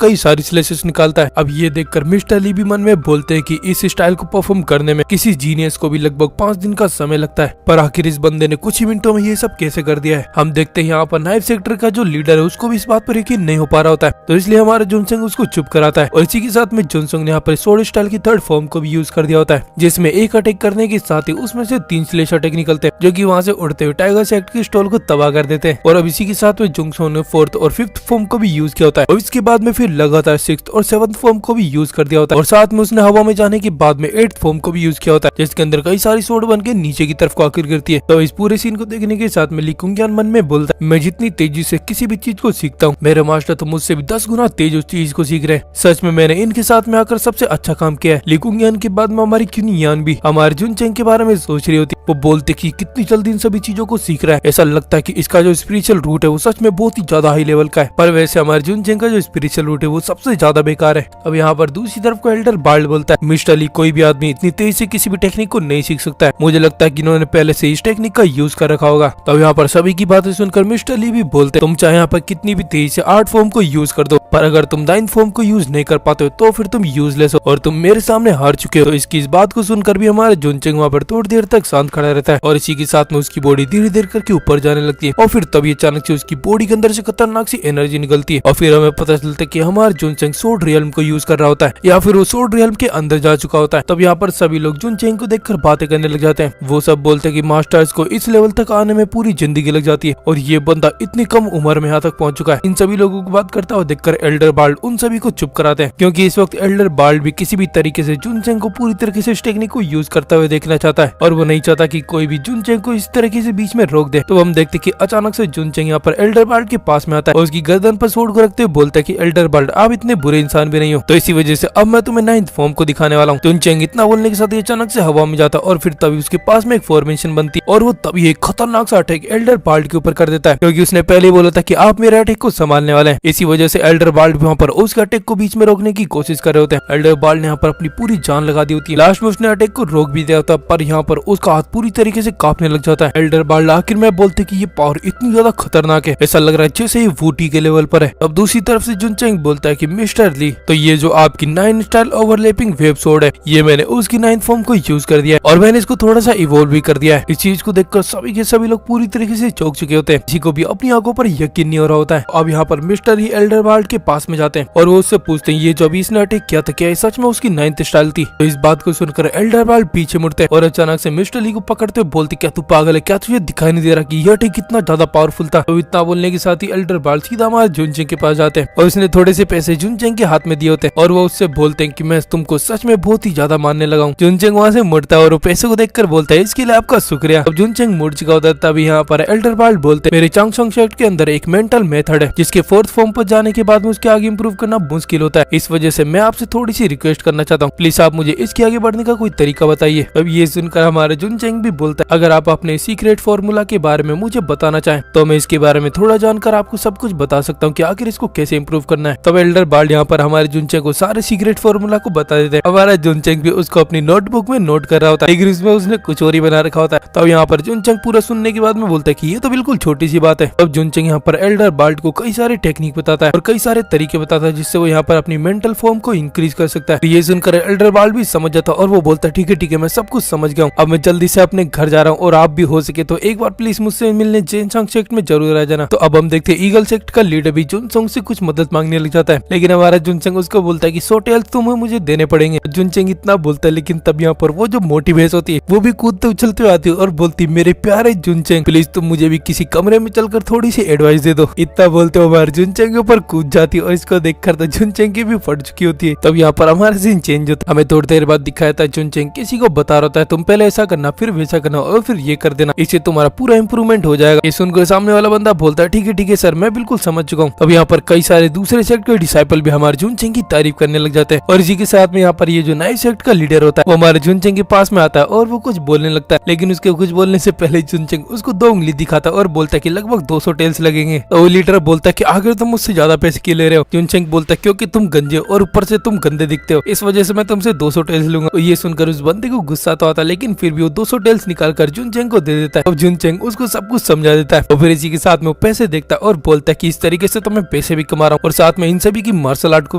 कई सारी स्लेसेस निकालता है। अब ये देखकर मिस्टर ली भी मन में बोलते हैं कि इस स्टाइल को परफॉर्म करने में किसी जीनियस को भी लगभग 5 दिन का समय लगता है, पर आखिर इस बंदे ने कुछ ही मिनटों में ये सब कैसे कर दिया है। हम देखते हैं यहाँ पर नाइफ सेक्टर का जो लीडर है उसको भी इस बात पर यकीन नहीं हो पा रहा होता है, तो इसलिए हमारे जुनचेंग उसको चुप कराता है। और इसी के साथ में जुनचेंग ने यहाँ पर स्वॉर्ड स्टाइल की थर्ड फॉर्म को भी यूज कर दिया होता है, जिसमें एक अटैक करने के साथ ही उसमें से 3 स्लेश अटैक निकलते हैं जो कि वहाँ से उड़ते हुए टाइगर सेक्ट की स्टॉल को तबाह कर देते हैं। और अब इसी के साथ में जुनचेंग ने 4th और 5th फॉर्म को भी यूज किया होता है और इसके बाद में फिर लगातार 6th और 7th फॉर्म को भी यूज कर दिया होता है और साथ में उसने हवा में जाने के बाद में 8th फॉर्म को भी यूज किया होता है, जिसके अंदर कई सारी स्वॉर्ड बन के नीचे की तरफ को आकर गिरती है। तो इस पूरे सीन को देखने के साथ में ली कुंगियान मन में बोलता है मैं जितनी तेजी से किसी भी चीज को सीखता हूँ, मेरे मास्टर तो मुझसे भी 10 गुना तेज उस चीज को सीख रहे हैं। सच में मैंने इनके साथ में आकर सबसे अच्छा काम किया है। ली कुंगियान के बाद में हमारी क्यूनियान भी हमारे जुनचेंग के बारे में सोच रही होती, वो बोलते कि कितनी जल्दी इन सभी चीजों को सीख रहा है, ऐसा लगता है कि इसका जो स्पिरिचुअल रूट है वो सच में बहुत ही ज्यादा हाई लेवल का है, पर वैसे हमारे जुनचेंग का जो स्पिरिचुअल रूट है वो सबसे ज्यादा बेकार है। अब यहाँ पर दूसरी तरफ को एल्डर बाल्ड बोलता है मिस्टर ली कोई भी आदमी इतनी तेजी से किसी भी टेक्निक को नहीं सीख सकता है, मुझे लगता है कि इन्होंने पहले से इस टेक्निक का यूज कर रखा होगा। तब यहाँ पर सभी की बातें सुनकर मिस्टर ली भी बोलते तुम चाहे यहाँ पर कितनी भी तेजी से 8 फॉर्म को यूज कर दो, पर अगर तुम 9th फॉर्म को यूज नहीं कर पाते हो तो फिर तुम यूजलेस हो और तुम मेरे सामने हार चुके हो। तो इसकी इस बात को सुनकर भी हमारे जुनचेंग वहाँ पर थोड़ी देर तक शांत खड़ा रहता है और इसी के साथ में उसकी बॉडी धीरे धीरे करके ऊपर जाने लगती है और फिर तभी अचानक से उसकी बॉडी के अंदर से खतरनाक सी एनर्जी निकलती है और फिर हमें पता चलता है कि हमारे जुनचेंग स्वॉर्ड रियल्म को यूज कर रहा होता है या फिर वो स्वॉर्ड रियल्म के अंदर जा चुका होता है। तब यहाँ पर सभी लोग जुनचेंग को देखकर बातें करने लग जाते हैं। वो सब बोलते हैं कि मास्टर्स को इस लेवल तक आने में पूरी जिंदगी लग जाती है और ये बंदा इतनी कम उम्र में यहाँ तक पहुंच चुका है। इन सभी लोगों को बात करता हुआ देखकर एल्डर बाल्ड उन सभी को चुप कराते हैं, क्योंकि इस वक्त एल्डर बाल्ड भी किसी भी तरीके से जुनचेंग को पूरी तरीके से इस टेक्निक को यूज करते हुए देखना चाहता है और वो नहीं चाहता कि कोई भी जुनचेंग को इस तरीके से बीच में रोक दे। तो हम देखते कि अचानक से जुनचेंग यहाँ पर एल्डर बाल्ड के पास में आता है और उसकी गर्दन पर स्वॉर्ड को रखते हुए बोलता है कि एल्डर बाल्ड आप इतने बुरे इंसान भी नहीं हो, तो इसी वजह से अब मैं तुम्हें 9th फॉर्म को दिखाने वाला हूँ। जुनचेंग इतना बोलने के साथ ही अचानक से हवा में जाता है और फिर तभी उसके पास में एक फॉर्मेशन बनती है और वो तभी एक खतरनाक सा अटैक एल्डर बाल्ड के ऊपर कर देता है, क्योंकि उसने पहले ही बोला था कि आप मेरे अटैक को संभालने वाले हैं। इसी वजह से एल्डर बाल्ड वहाँ पर उसके अटैक को बीच में रोकने की कोशिश कर रहे होते हैं। एल्डर बाल्ड ने यहाँ पर अपनी पूरी जान लगा दी होती है, लास्ट में उसने अटैक को रोक भी दिया होता है, पर यहाँ पर उसका हाथ पूरी तरीके से कांपने लग जाता है। एल्डर बाल्ड आखिर में बोलते कि ये पावर इतनी ज्यादा खतरनाक है, ऐसा लग रहा है जैसे ये वूटी के लेवल पर है। अब दूसरी तरफ से जुनचेंग बोलता है कि मिस्टर ली, तो ये जो आपकी 9 स्टाइल ओवरलैपिंग वेब स्वॉर्ड है ये मैंने उसकी 9th फॉर्म को यूज कर दिया है और मैंने इसको थोड़ा सा इवॉल्व भी कर दिया है। इस चीज को देखकर सभी के सभी लोग पूरी तरीके से चौंक चुके होते हैं, किसी को भी अपनी आंखों पर यकीन नहीं हो रहा होता है। अब यहाँ पर मिस्टर ही एल्डर बाल्ड के पास में जाते हैं और वो उससे पूछते हैं ये जो अभी इसने अटैक किया था क्या सच में उसकी 9th स्टाइल थी। तो इस बात को सुनकर एल्डर बाल्ड पीछे मुड़ते हैं और अचानक से मिस्टर ली को पकड़ते हुए बोलते क्या तू पागल है, क्या तुझे दिखाई नहीं दे रहा कि यह अटैक कितना ज्यादा पावरफुल था। तो इतना बोलने के साथ ही एल्डर बाल्ड सीधा हमारे जुनचेंग के पास जाते हैं और उसने थोड़े से पैसे जुनचेंग के हाथ में दिए होते हैं और वो उससे बोलते हैं कि मैं तुमको सच में बहुत ही ज्यादा मानने लगा हूँ। जुनचेंग वहाँ से मुड़ता है और वो पैसे को देखकर बोलता है इसके लिए आपका शुक्रिया। अब जुनचेंग मुड़ चुका होता है तभी यहाँ पर एल्डर बाल्ड बोलते मेरे चांगसोंग सेक्ट के अंदर एक मेंटल मेथड है जिसके 4th फॉर्म पर जाने के बाद में उसके आगे इंप्रूव करना मुश्किल होता है, इस वजह से मैं आपसे थोड़ी सी रिक्वेस्ट करना चाहता हूँ, प्लीज आप मुझे इसके आगे बढ़ने का कोई तरीका बताइए। अब ये सुनकर हमारे जुनचेंग भी बोलता है अगर आप अपने सीक्रेट फॉर्मूला के बारे में मुझे बताना चाहें तो मैं इसके बारे में थोड़ा जानकर आपको सब कुछ बता सकता हूँ कि आखिर इसको कैसे इंप्रूव करना है। तब एल्डर बाल्ड यहाँ पर हमारे जुनचेंग को सारे सीक्रेट फॉर्मूला को बता देते हैं। हमारा जुनचेंग भी उसको अपनी नोटबुक में नोट कर रहा होता है, लेकिन उसमें उसने कुछ और ही बना रखा होता है। तब यहाँ पर जुनचंग पूरा सुनने के बाद में बोलता है कि ये तो बिल्कुल छोटी सी बात है। तब जुनचंग यहाँ पर एल्डर बाल्ट को कई सारे टेक्निक बताता है और कई सारे तरीके बताता है जिससे वो यहाँ पर अपनी मेंटल फॉर्म को इंक्रीज कर सकता है। ये सुनकर एल्डर बाल्ट भी समझ जाता है और वो बोलता है ठीक है मैं सब कुछ समझ गया हूँ, अब मैं जल्दी से अपने घर जा रहा हूँ और आप भी हो सके तो एक बार प्लीज मुझसे मिलने जेनसांग सेक्ट में जरूर आ जाना। तो अब हम देखते हैं ईगल सेक्ट का लीडर भी जुनचंग से कुछ मदद मांगने लग जाता है, लेकिन हमारा जुनचंग उसको बोलता है कि 100 टेल्स तुम्हें मुझे देने पड़ेंगे। जुनचंग इतना बोलता है, लेकिन तब यहाँ पर वो जो मोटी भैंस होती है वो भी कूदते उछलते हुए आती है और बोलती मेरे प्यारे जुनचंग प्लीज तुम मुझे भी किसी कमरे में चलकर थोड़ी सी एडवाइस दे दो। इतना बोलते हो हमारे जुनचंग के ऊपर कूद जाती है और इसको देखकर तो जुनचंग की भी फट चुकी होती है। तब यहाँ पर हमारा सीन चेंज होता है, हमें थोड़ी देर बाद दिखाया था जुनचंग किसी को बता रहा है तुम पहले ऐसा करना फिर वैसा करना और फिर ये कर देना, इससे तुम्हारा पूरा इंप्रूवमेंट हो जाएगा। ये सुनकर सामने वाला बंदा बोलता है ठीक है सर मैं बिल्कुल समझ चुका हूँ। अब यहाँ पर कई सारे दूसरे सेक्ट के डिसाइपल भी हमारे जुनचंग की तारीफ करने लग जाते हैं और इसी के साथ में यहाँ पर ये जो नाइफ सेक्ट का लीडर होता है वो हमारे जुनचंग के पास में आता है और वो कुछ बोलने लगता है, लेकिन उसके कुछ बोलने से पहले जुनचंग उसको 2 उंगली दिखाता है और बोलता है कि लगभग 200 टेल्स लगेंगे। तो वो लीडर बोलता है कि आखिर तुम मुझसे ज्यादा पैसे क्यों ले रहे हो? जुनचंग बोलता है क्योंकि तुम गंजे हो और ऊपर से तुम गंदे दिखते हो, इस वजह से मैं तुमसे 200 टेल्स लूंगा। तो ये सुनकर उस बंदे को गुस्सा तो आता है, लेकिन फिर भी वो 200 टेल्स निकाल कर जुनचंग को दे देता है। अब जुनचंग उसको सब कुछ समझा देता है और फिर इसी के साथ में वो पैसे देखता है और बोलता है कि इस तरीके से तो मैं पैसे भी कमा रहा हूँ और साथ में इन सभी की मार्शल आर्ट को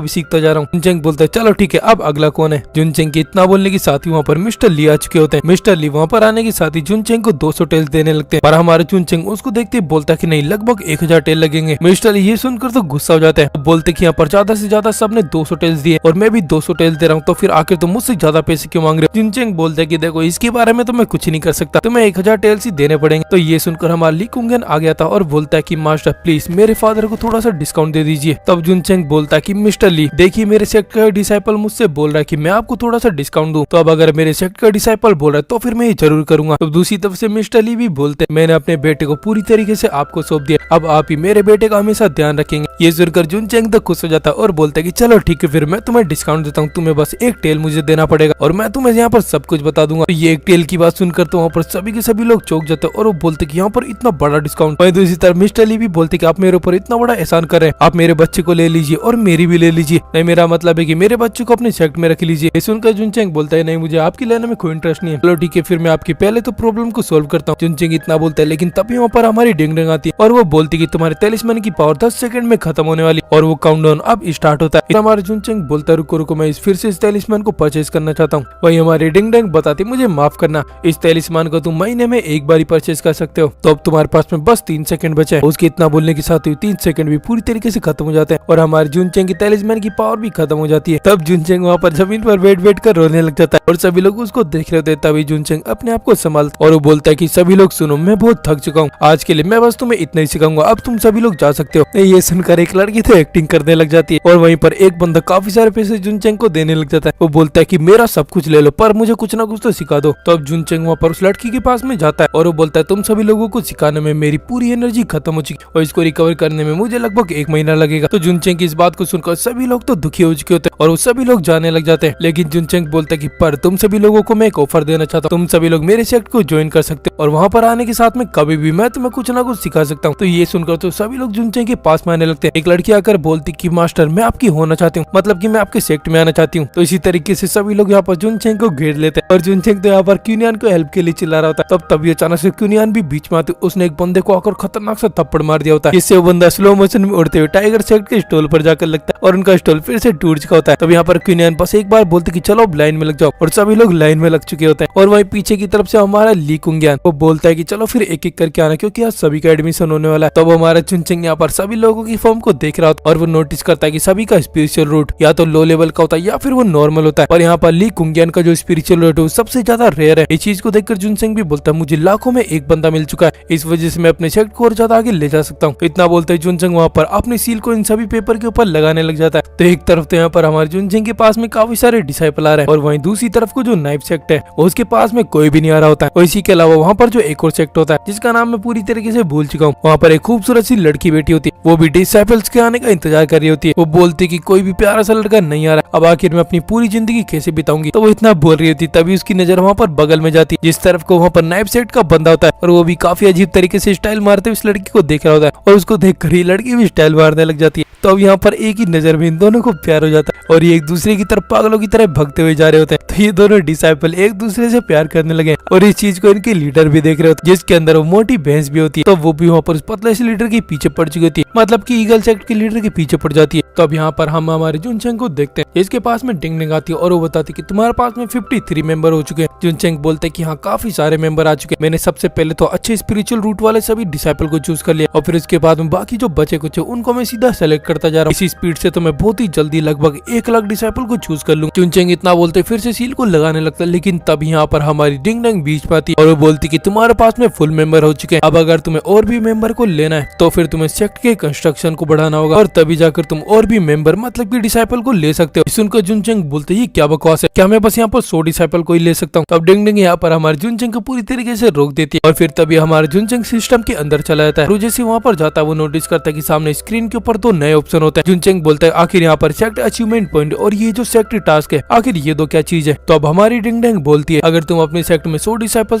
भी सीखता जा रहा हूँ। जुनचंग बोलता है चलो ठीक है अब अगला कौन है? जुनचंग के इतना बोलने के साथ ही वहाँ पर मिस्टर ली आ चुके होते हैं। मिस्टर ली वहाँ पर आने के साथ ही जुनचंग को 200 टेल्स देने लगते हैं, पर हमारा जुनचंग उसको देखते ही बोलता है कि नहीं लगभग 1000 टेल लगेंगे। मिस्टर ली ये सुनकर तो गुस्सा हो जाता है, बोलते कि यहाँ पर ज्यादा से ज्यादा सबने 200 टेल्स दिए और मैं भी 200 टेल्स दे रहा हूँ, तो फिर आखिर तुम मुझसे ज्यादा पैसे क्यों मांग रहे हो? जुनचंग बोलता है कि देखो इसके बारे में तो मैं कुछ नहीं कर सकता, तुम्हें 1000 टेल्स ही देने पड़ेंगे। तो ये सुनकर हमारा ली कुंगन आ गया था और बोलता है कि मास्टर प्लीज मेरे फादर को थोड़ा सा डिस्काउंट दे दीजिए। तब जुनचंग बोलता है कि मिस्टर ली देखिए मेरे सेक्ट का डिसाइपल मुझसे बोल रहा है कि मैं आपको थोड़ा सा डिस्काउंट दूं, तो अब अगर मेरे सेक्ट का डिसाइपल बोल रहा है तो फिर मैं ये जरूर करूंगा। तो दूसरी तरफ से मिस्टर ली भी बोलते हैं मैंने अपने बेटे को पूरी तरीके से आपको सौंप दिया, अब आप ही मेरे बेटे का हमेशा ध्यान रखेंगे। ये सुनकर जुनचंग तो खुश हो जाता है और बोलता है कि चलो ठीक है फिर मैं तुम्हें डिस्काउंट देता हूँ, तुम्हें बस 1 टेल मुझे देना पड़ेगा और मैं तुम्हें यहाँ पर सब कुछ बता दूंगा। तो ये 1 टेल की बात सुनकर तो वहाँ पर सभी के सभी लोग चौंक जाते हैं और वो बोलते कि यहाँ पर इतना बड़ा डिस्काउंट। वहीं दूसरी तरफ मिस्टर ली भी बोलते कि आप मेरे ऊपर इतना बड़ा एहसान कर रहे हैं, आप मेरे बच्चे को ले लीजिए और मेरी भी ले लीजिए, नहीं मेरा मतलब है कि मेरे बच्चे को अपने सेक्ट में रख लीजिए। ये सुनकर जुनचंग बोलता है नहीं मुझे आपकी लेने में कोई इंटरेस्ट नहीं है, चलो ठीक है फिर मैं आपकी पहले तो प्रॉब्लम को सोल्व करता हूँ। जुनचंग इतना बोलता है, लेकिन तभी वहाँ पर हमारी डिंग डिंग आती है और वो बोलती कि तुम्हारे टेलिस्मैन की पावर 10 सेकंड में खत्म होने वाली और वो काउंटडाउन अब स्टार्ट होता है। हमारा जुनचंग बोलता रुको मैं फिर से इस टेलिस्मैन को परचेज करना चाहता हूँ। वही हमारी डिंग डिंग बताती मुझे माफ करना, इस टेलिस्मैन को तुम महीने में एक बार ही परचेज कर सकते हो, तो अब तुम्हारे पास में बस 3 सेकंड बचे हैं। उसके इतना बोलने के साथ ही 3 सेकंड भी पूरी तरीके से खत्म हो जाते हैं और हमारे जुनचंग की टेलिस्मैन की पावर भी खत्म हो जाती है। तब जुनचंग वहाँ पर जमीन पर बैठ कर रोने लग जाता है और सभी लोग उसको देख रहे होते हैं। तभी जुनचंग अपने आप को संभालता और वो बोलता है कि सभी लोग सुनो मैं बहुत थक चुका हूँ, आज के लिए मैं बस तुम्हें इतना ही सिखाऊंगा, अब तुम सभी लोग जा सकते हो। ये सुनकर एक लड़की तो एक्टिंग करने लग जाती है और वहीं पर एक बंदा काफी सारे पैसे जुनचंग को देने लग जाता है। वो बोलता है कि मेरा सब कुछ ले लो पर मुझे कुछ ना कुछ तो सिखा दो। तो अब जुनचंग वहाँ पर उस लड़की के पास में जाता है और वो बोलता है तुम सभी लोगों को सिखाने में मेरी पूरी एनर्जी खत्म हो चुकी और इसको रिकवर करने में मुझे लगभग 1 महीना लगेगा। तो जुनचंग की इस बात को सुनकर सभी लोग तो दुखी हो चुके होते हैं और वो सभी लोग जाने लग जाते हैं, लेकिन जुनचंग बोलता है कि पर तुम सभी लोगों को मैं एक ऑफर देना चाहता हूँ, तुम सभी लोग मेरे सेक्ट को ज्वाइन कर सकते हो और वहाँ पर आने के साथ में कभी भी मैं तुम्हें कुछ ना कुछ सिखा सकता हूँ। तो ये सुनकर तो सभी लोग जुनचंग के पास में आने लगते हैं। एक लड़की आकर बोलती कि मास्टर मैं आपकी होना चाहती हूँ, मतलब कि मैं आपके सेक्ट में आना चाहती हूँ। तो इसी तरीके से सभी लोग यहाँ पर जुनचंग को घेर लेते हैं और जुनचंग तो यहाँ पर क्यूनियन को हेल्प के लिए चिल्ला रहा होता है। तब तभी अचानक से क्यूनियन भी बीच में आती, उसने एक बंदे को आकर खतरनाक सा थप्पड़ मार दिया होता है, इससे वो बंदा स्लो मोशन में उड़ते हुए टाइगर सेक्ट के स्टॉल पर जाकर लगता है और उनका स्टॉल फिर से टूट चुका होता है। तब यहाँ पर क्यूनियन बस एक बार बोलते कि चलो लाइन में लग जाओ और सभी लोग लाइन में लग चुके होते हैं और वहीं पीछे की तरफ से हमारा ली कुंगियन वो बोलता है कि चलो फिर एक एक करके आना क्योंकि आज सभी का एडमिशन होने वाला है। तब हमारा जुनचंग यहाँ पर सभी लोगों की फॉर्म को देख रहा होता है और वो नोटिस करता है कि सभी का स्पिरिचुअल रूट या तो लो लेवल का होता है या फिर वो नॉर्मल होता है, और यहाँ पर ली कुंगियन का जो स्पिरिचुअल रूट है वो सबसे ज्यादा रेयर है। इस चीज को देखकर जुनचंग भी बोलता है मुझे लाखों में एक बंदा मिल चुका है, इस वजह से मैं अपने सेक्ट को और ज्यादा आगे ले जा सकता हूँ। इतना बोलते हैं जुनचंग वहाँ पर अपनी सील को इन सभी पेपर के ऊपर लगाने लग जाता है। तो एक तरफ तो यहाँ पर हमारे जुनचंग के पास में काफी सारे डिसाइपल आ रहे हैं और वहीं दूसरी तरफ को जो नाइफ सेक्ट है उसके पास में कोई भी नहीं आ रहा होता है। और इसी के अलावा वहाँ पर जो एक और सेक्ट होता है जिसका नाम मैं पूरी तरीके से भूल चुका हूँ, वहाँ पर एक खूबसूरत सी लड़की बैठी होती है, वो भी डिसाइपल्स के आने का इंतजार कर रही होती है। वो बोलती कि कोई भी प्यारा सा लड़का नहीं आ रहा, अब आखिर मैं अपनी पूरी जिंदगी कैसे बिताऊंगी। तो वो इतना बोल रही होती, तभी उसकी नजर वहाँ पर बगल में जाती है जिस तरफ को वहाँ पर नाइफ सेक्ट का बंदा होता है और वो भी काफी अजीब तरीके से स्टाइल मारते हुए इस लड़की को देख रहा होता है और उसको देख कर ही लड़की भी स्टाइल मारने लग जाती है। तो अब यहाँ पर एक ही नजर में इन दोनों को प्यार हो जाता है और ये एक दूसरे की तरफ पागलों की तरह भगते हुए जा रहे होते हैं। तो ये दोनों डिसाइपल एक दूसरे से प्यार करने लगे और इस चीज को इनके लीडर भी देख रहे होते, जिसके अंदर वो मोटी भैंस भी होती है। तो वो भी वहाँ पर उस पतले से लीडर के पीछे पड़ चुकी होती है, मतलब कि ईगल सेक्ट के लीडर के पीछे पड़ जाती है। तो अब यहाँ पर हम हमारे जुनचेंग को देखते हैं, इसके पास में डिंग डिंग आती है और वो बताती है कि तुम्हारे पास में 53 मेंबर हो चुके हैं। जुनचेंग बोलते हैं कि हाँ काफी सारे मेंबर आ चुके हैं। मैंने सबसे पहले तो अच्छे स्पिरिचुअल रूट वाले सभी डिसाइपल को चूज कर लिया और फिर उसके बाद में बाकी जो बचे कुछ है उनको मैं सीधा सेलेक्ट करता जा रहा हूँ। इसी स्पीड से तो मैं बहुत ही जल्दी लगभग 1 लाख डिसाइपल को चूज कर लूंगा। जुनचेंग इतना बोलते फिर से सील को लगाने लगता है, लेकिन तब यहाँ पर हमारी डिंग डंग बीच में आती है और वो बोलती कि तुम्हारे पास में फुल मेंबर हो चुके हैं। अब अगर तुम्हें और भी मेंबर को लेना है तो फिर तुम्हें सेक्ट के कंस्ट्रक्शन को बढ़ाना होगा और तभी जाकर तुम और भी मेंबर मतलब कि डिसाइपल को ले सकते हो। सुनकर जुनचेंग बोलते ये क्या बकवास है, क्या मैं बस यहाँ पर 100 डिसाइपल को ही ले सकता हूँ। तब डिंग डिंग यहाँ पर हमारे जुनचेंग को पूरी तरीके से रोक देती है और फिर तभी हमारे जुनचेंग सिस्टम के अंदर चला जाता है। और जैसे वहाँ पर जाता है वो नोटिस करता है कि सामने स्क्रीन के ऊपर 2 नए ऑप्शन होते हैं। जुनचेंग बोलता है आखिर यहाँ पर सेक्ट अचीवमेंट पॉइंट और ये जो सेक्ट टास्क है आखिर ये दो क्या चीज है। तो अब हमारी डिंग डंग बोलती है अगर तुम अपने सेक्ट में 100 डिसाइपल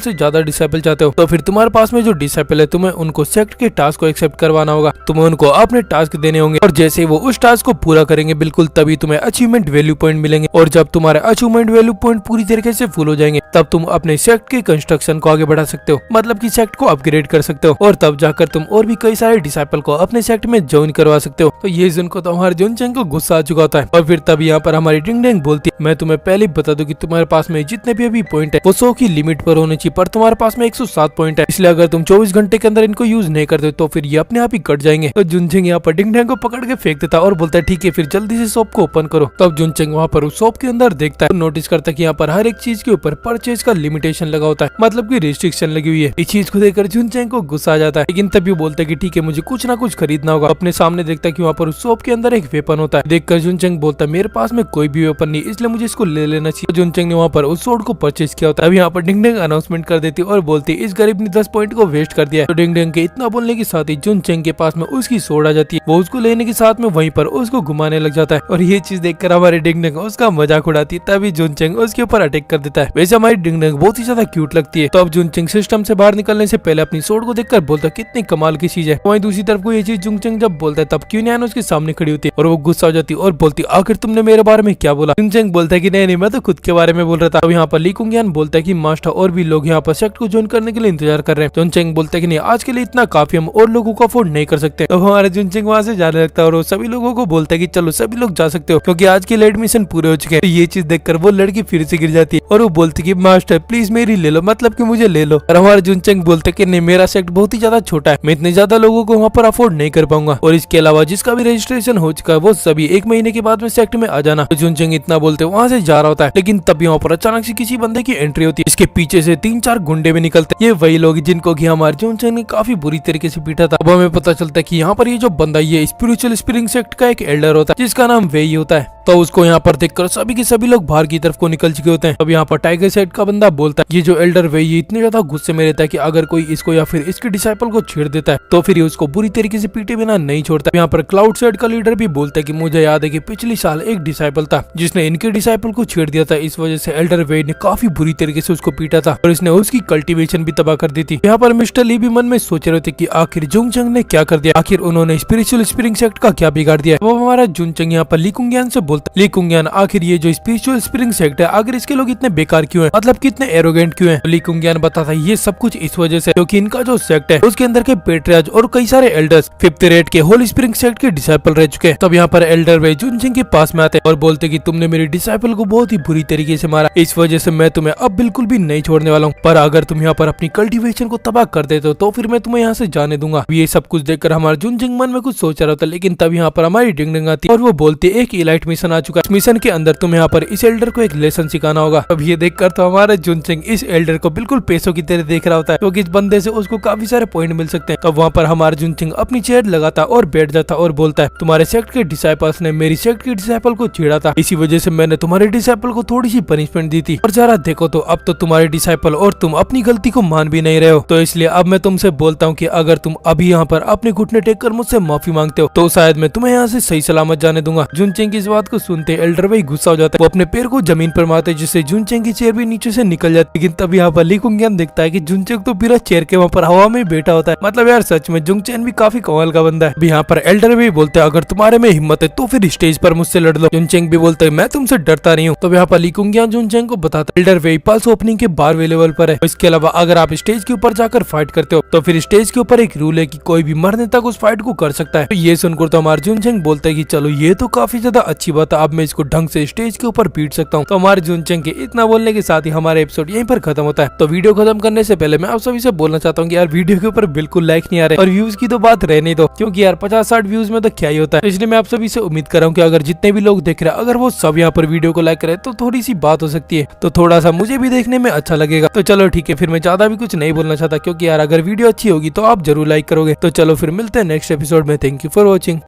से ज्यादा डिसाइपल चाहते हो तो फिर तुम्हारे पास में जो डिसाइपल है तुम्हें उनको सेक्ट के टास्क को एक्सेप्ट करवाना होगा, तुम्हें उनको अपने टास्क देने होंगे और जैसे वो उस टास्क को पूरा करेंगे बिल्कुल तभी तुम्हें अचीवमेंट वैल्यू पॉइंट मिलेंगे और जब तुम्हारे अचीवमेंट वैल्यू पॉइंट पूरी तरीके से फुल हो जाएंगे तब तुम अपने सेक्ट के कंस्ट्रक्शन को आगे बढ़ा सकते हो, मतलब कि सेक्ट को अपग्रेड कर सकते हो और तब जाकर तुम और भी कई सारे डिसाइपल को अपने सेक्ट में ज्वाइन करवा सकते हो। तो ये सुनकर तो हमारे जुनचेंग को गुस्सा आ चुका होता है और फिर तब यहाँ पर हमारी डिंग डंग बोलती है मैं तुम्हें पहले बता दूं कि तुम्हारे पास में जितने भी अभी पॉइंट है वो 100 की लिमिट पर होने चाहिए, पर तुम्हारे पास में 107 पॉइंट है, इसलिए अगर तुम 24 घंटे के अंदर इनको यूज नहीं करते तो फिर ये अपने आप ही कट जाएंगे। तो जुनचेंग यहाँ पर डिंग डंग को पकड़ के फेंक देता और बोलता है ठीक है फिर जल्दी से शॉप को ओपन करो। तब जुनचेंग वहाँ पर उस शॉप के अंदर देखता है, नोटिस करता है कि यहाँ पर हर एक चीज के ऊपर परचेज का लिमिटेशन लगा होता है, मतलब की रिस्ट्रिक्शन लगी हुई है। इस चीज को देखकर जुनचेंग को गुस्सा आ जाता है, लेकिन तभी बोलता है कि ठीक है मुझे कुछ ना कुछ खरीदना होगा। अपने सामने देखता है कि वहाँ पर उस शॉप के अंदर एक वेपन होता है। देखकर जुनचेंग बोलता है मेरे पास में कोई भी वेपन नहीं, इसलिए मुझे इसको ले लेना चाहिए। जुनचेंग ने वहाँ पर उस सोर्ड को परचेज किया होता है। अब यहाँ पर डिंग डंग अनाउंसमेंट कर देती है और बोलती है इस गरीब ने 10 पॉइंट को वेस्ट कर दिया। तो डिंग डंग के इतना बोलने के साथ ही जुनचेंग के पास में उसकी सोर्ड आ जाती है। वो उसको लेने के साथ में वहीं पर उसको घुमाने लग जाता है और ये चीज देखकर हमारे डिंग डंग उसका मजाक उड़ाती है। तभी जुनचेंग उसके ऊपर अटैक कर देता है। वैसे हमारी डिंग डंग बहुत ही ज्यादा क्यूट लगती है। तो अब जुनचेंग सिस्टम से बाहर निकलने से पहले अपनी सोर्ड को देखकर बोलता है कितनी कमाल की चीज है। वहीं दूसरी तरफ को ये चीज जुनचेंग जब बोलता है तब क्यूनियान उसके सामने खड़ी होती है और वो गुस्सा हो जाती है और बोलती है आखिर तुमने मेरे बारे में क्या बोला। जुनचेंग बोलता है कि नहीं मैं तो खुद के बारे में बोल रहा था। अब यहाँ पर ली कुंगियान बोलता है कि मास्टर और भी लोग यहाँ पर सेक्ट को ज्वाइन करने के लिए इंतजार कर रहे हैं। जुनचेंग बोलता है कि नहीं आज के लिए इतना काफी, हम और लोगों को अफोर्ड नहीं कर सकते। तो हमारे जुनचेंग वहाँ से जाने लगता है और वो सभी लोगों को बोलता है कि चलो सभी लोग जा सकते हो क्योंकि आज के लिए एडमिशन पूरे हो चुके हैं। तो ये चीज देखकर वो लड़की फिर से गिर जाती है और वो बोलती है कि मास्टर प्लीज मेरी ले लो, मतलब कि मुझे ले लो। और हमारे जुनचेंग बोलते कि नहीं मेरा सेक्ट बहुत ही ज्यादा छोटा है, मैं इतने ज्यादा लोगों को वहाँ पर अफोर्ड नहीं कर पाऊंगा और इसके अलावा जिसका भी रजिस्ट्रेशन हो चुका है वो सभी 1 महीने के बाद में सेक्ट में आ जाना। तो जुनचेंग इतना बोलते वहाँ से जा रहा होता है, लेकिन तब यहाँ पर अचानक से किसी बंदे की एंट्री होती है। इसके पीछे से 3-4 गुंडे भी निकलते हैं। ये वही लोग जिनको कि हमारे जुनचेंग ने काफी बुरी तरीके से पीटा था। अब हमें पता चलता है कि यहाँ पर ये जो बंदा ये स्पिरिचुअल स्प्रिंग सेक्ट का एक एल्डर होता है जिसका नाम वेई होता है। तो उसको यहाँ पर देखकर सभी के सभी लोग बाहर की तरफ को निकल चुके होते हैं। अब यहाँ पर टाइगर सेट का बंदा बोलता है ये जो एल्डर वेई ये इतने ज्यादा गुस्से में रहता है कि अगर कोई इसको या फिर इसके डिसाइपल को छेड़ देता है तो फिर ये उसको बुरी तरीके से पीटे बिना नहीं छोड़ता। यहाँ पर क्लाउड सेट का लीडर भी बोलता है कि मुझे याद है कि पिछले साल एक डिसाइपल था जिसने इनके डिसाइपल को छेड़ दिया था, इस वजह से एल्डर वेई ने काफी बुरी तरीके से उसको पीटा था और इसने उसकी कल्टीवेशन भी तबाह कर दी थी। यहाँ पर मिस्टर ली भी मन में सोच रहे थे कि आखिर जुनचेंग ने क्या कर दिया, आखिर उन्होंने स्पिरिचुअल स्प्रिंग सेक्ट का क्या बिगाड़ दिया। वो हमारा जुनचेंग यहाँ पर ली कुंगियान से बोलता है ली कुंगियान आखिर ये जो स्पिरिचुअल स्प्रिंग सेक्ट है आखिर इसके लोग इतने बेकार क्यों हैं, मतलब कितने एरोगेंट क्यों हैं। ली कुंगियान बताता है ये सब कुछ इस वजह से क्योंकि इनका जो सेक्ट है उसके अंदर के पेट्रियार्च और कई सारे एल्डर्स 5th रेट के होल स्प्रिंग सेक्ट के डिसाइपल रह चुके हैं। तब यहाँ पर एल्डर वे जुनचेंग के पास में आते हैं और बोलते कि तुमने मेरे डिसाइपल को बहुत ही बुरी तरीके से मारा, इस वजह से मैं तुम्हें अब बिल्कुल भी नहीं छोड़ने वाला हूँ, पर अगर तुम यहाँ पर अपनी कल्टीवेशन को तबाह कर देते हो तो फिर मैं तुम्हें यहाँ से जाने दूंगा। ये सब कुछ देखकर हमारा जुनचेंग मन में कुछ सोच रहा था, लेकिन तब यहाँ पर हमारी डिंग डिंग आती है और वो बोलती है एक इलाइट मिशन आ चुका है, मिशन के अंदर तुम यहाँ पर इस एल्डर को एक लेसन सिखाना होगा। अब ये देखकर तो हमारा जुनचेंग इस एल्डर को बिल्कुल पैसों की तरह देख रहा होता है क्योंकि इस बंदे से उसको काफी सारे पॉइंट मिल सकते हैं। तब वहाँ पर हमारा जुनचेंग अपनी चेयर लगाता और बैठ जाता और बोलता है तुम्हारे सेक्ट के डिसाइपल्स ने मेरी सेक्ट के डिसाइपल को छेड़ा था, इसी वजह से मैंने तुम्हारे डिसाइपल को थोड़ी सी पनिशमेंट दी थी और जरा देखो तो अब तो तुम्हारे डिसाइपल और तुम अपनी गलती को मान भी नहीं रहे हो। तो इसलिए अब मैं तुमसे बोलता हूँ कि अगर तुम अभी यहाँ पर अपने घुटने टेक कर मुझसे माफी मांगते हो तो शायद मैं तुम्हें यहाँ से सही सलामत जाने दूंगा। जुनचेंग की इस बात को सुनते एल्डर भाई गुस्सा हो जाता है, वो अपने पैर को जमीन पर मारते जिससे जुनचेंग की चेयर भी भी नीचे से निकल जाती है। लेकिन तब यहाँ पर ली कुंगियान देखता है कि जुनचेंग तो पूरा चेयर के वहाँ पर हवा में बैठा होता है। मतलब यार सच में जुनचेन भी काफी कमाल का बंदा है। यहाँ पर एल्डर भी बोलते हैं अगर तुम्हारे में हिम्मत है तो फिर स्टेज पर मुझसे लड़ लो। जुनचेंग भी बोलते हैं मैं तुमसे डरता नहीं हूँ। तो यहाँ पर ली कुंगियान जुनचेंग को बताता है एल्डर वे पल्स ओपनिंग के 12वें लेवल पर है। इसके अलावा अगर आप स्टेज के ऊपर जाकर फाइट करते हो तो फिर स्टेज के ऊपर एक रूल है कि कोई भी मरने तक उस फाइट को कर सकता है। तो ये सुनकर तो हमारे जुनचेंग बोलते हैं कि चलो ये तो काफी ज्यादा अच्छी बात है, अब मैं इसको ढंग से स्टेज के ऊपर पीट सकता हूँ। तो हमारे जुनचेंग के इतना बोलने के साथ ही हमारा एपिसोड यहीं पर खत्म होता है। तो वीडियो खत्म करने से पहले मैं आप सभी से बोलना चाहता हूँ कि यार वीडियो के ऊपर बिल्कुल लाइक नहीं आ रहे और व्यूज की तो बात रहने दो, क्योंकि यार 50-60 व्यूज में तो क्या ही होता है। इसलिए मैं आप सभी से उम्मीद कर रहा हूँ कि अगर जितने भी लोग देख रहे हैं अगर वो सब यहाँ पर वीडियो को लाइक करे तो थोड़ी सी बात हो सकती है, तो थोड़ा सा मुझे भी देखने में अच्छा लगेगा। तो चलो ठीक है, फिर मैं ज्यादा भी कुछ नहीं बोलना चाहता, क्योंकि यार अगर वीडियो अच्छी होगी तो आप जरूर लाइक करोगे। तो चलो फिर मिलते हैं नेक्स्ट एपिसोड में। Thank you for watching.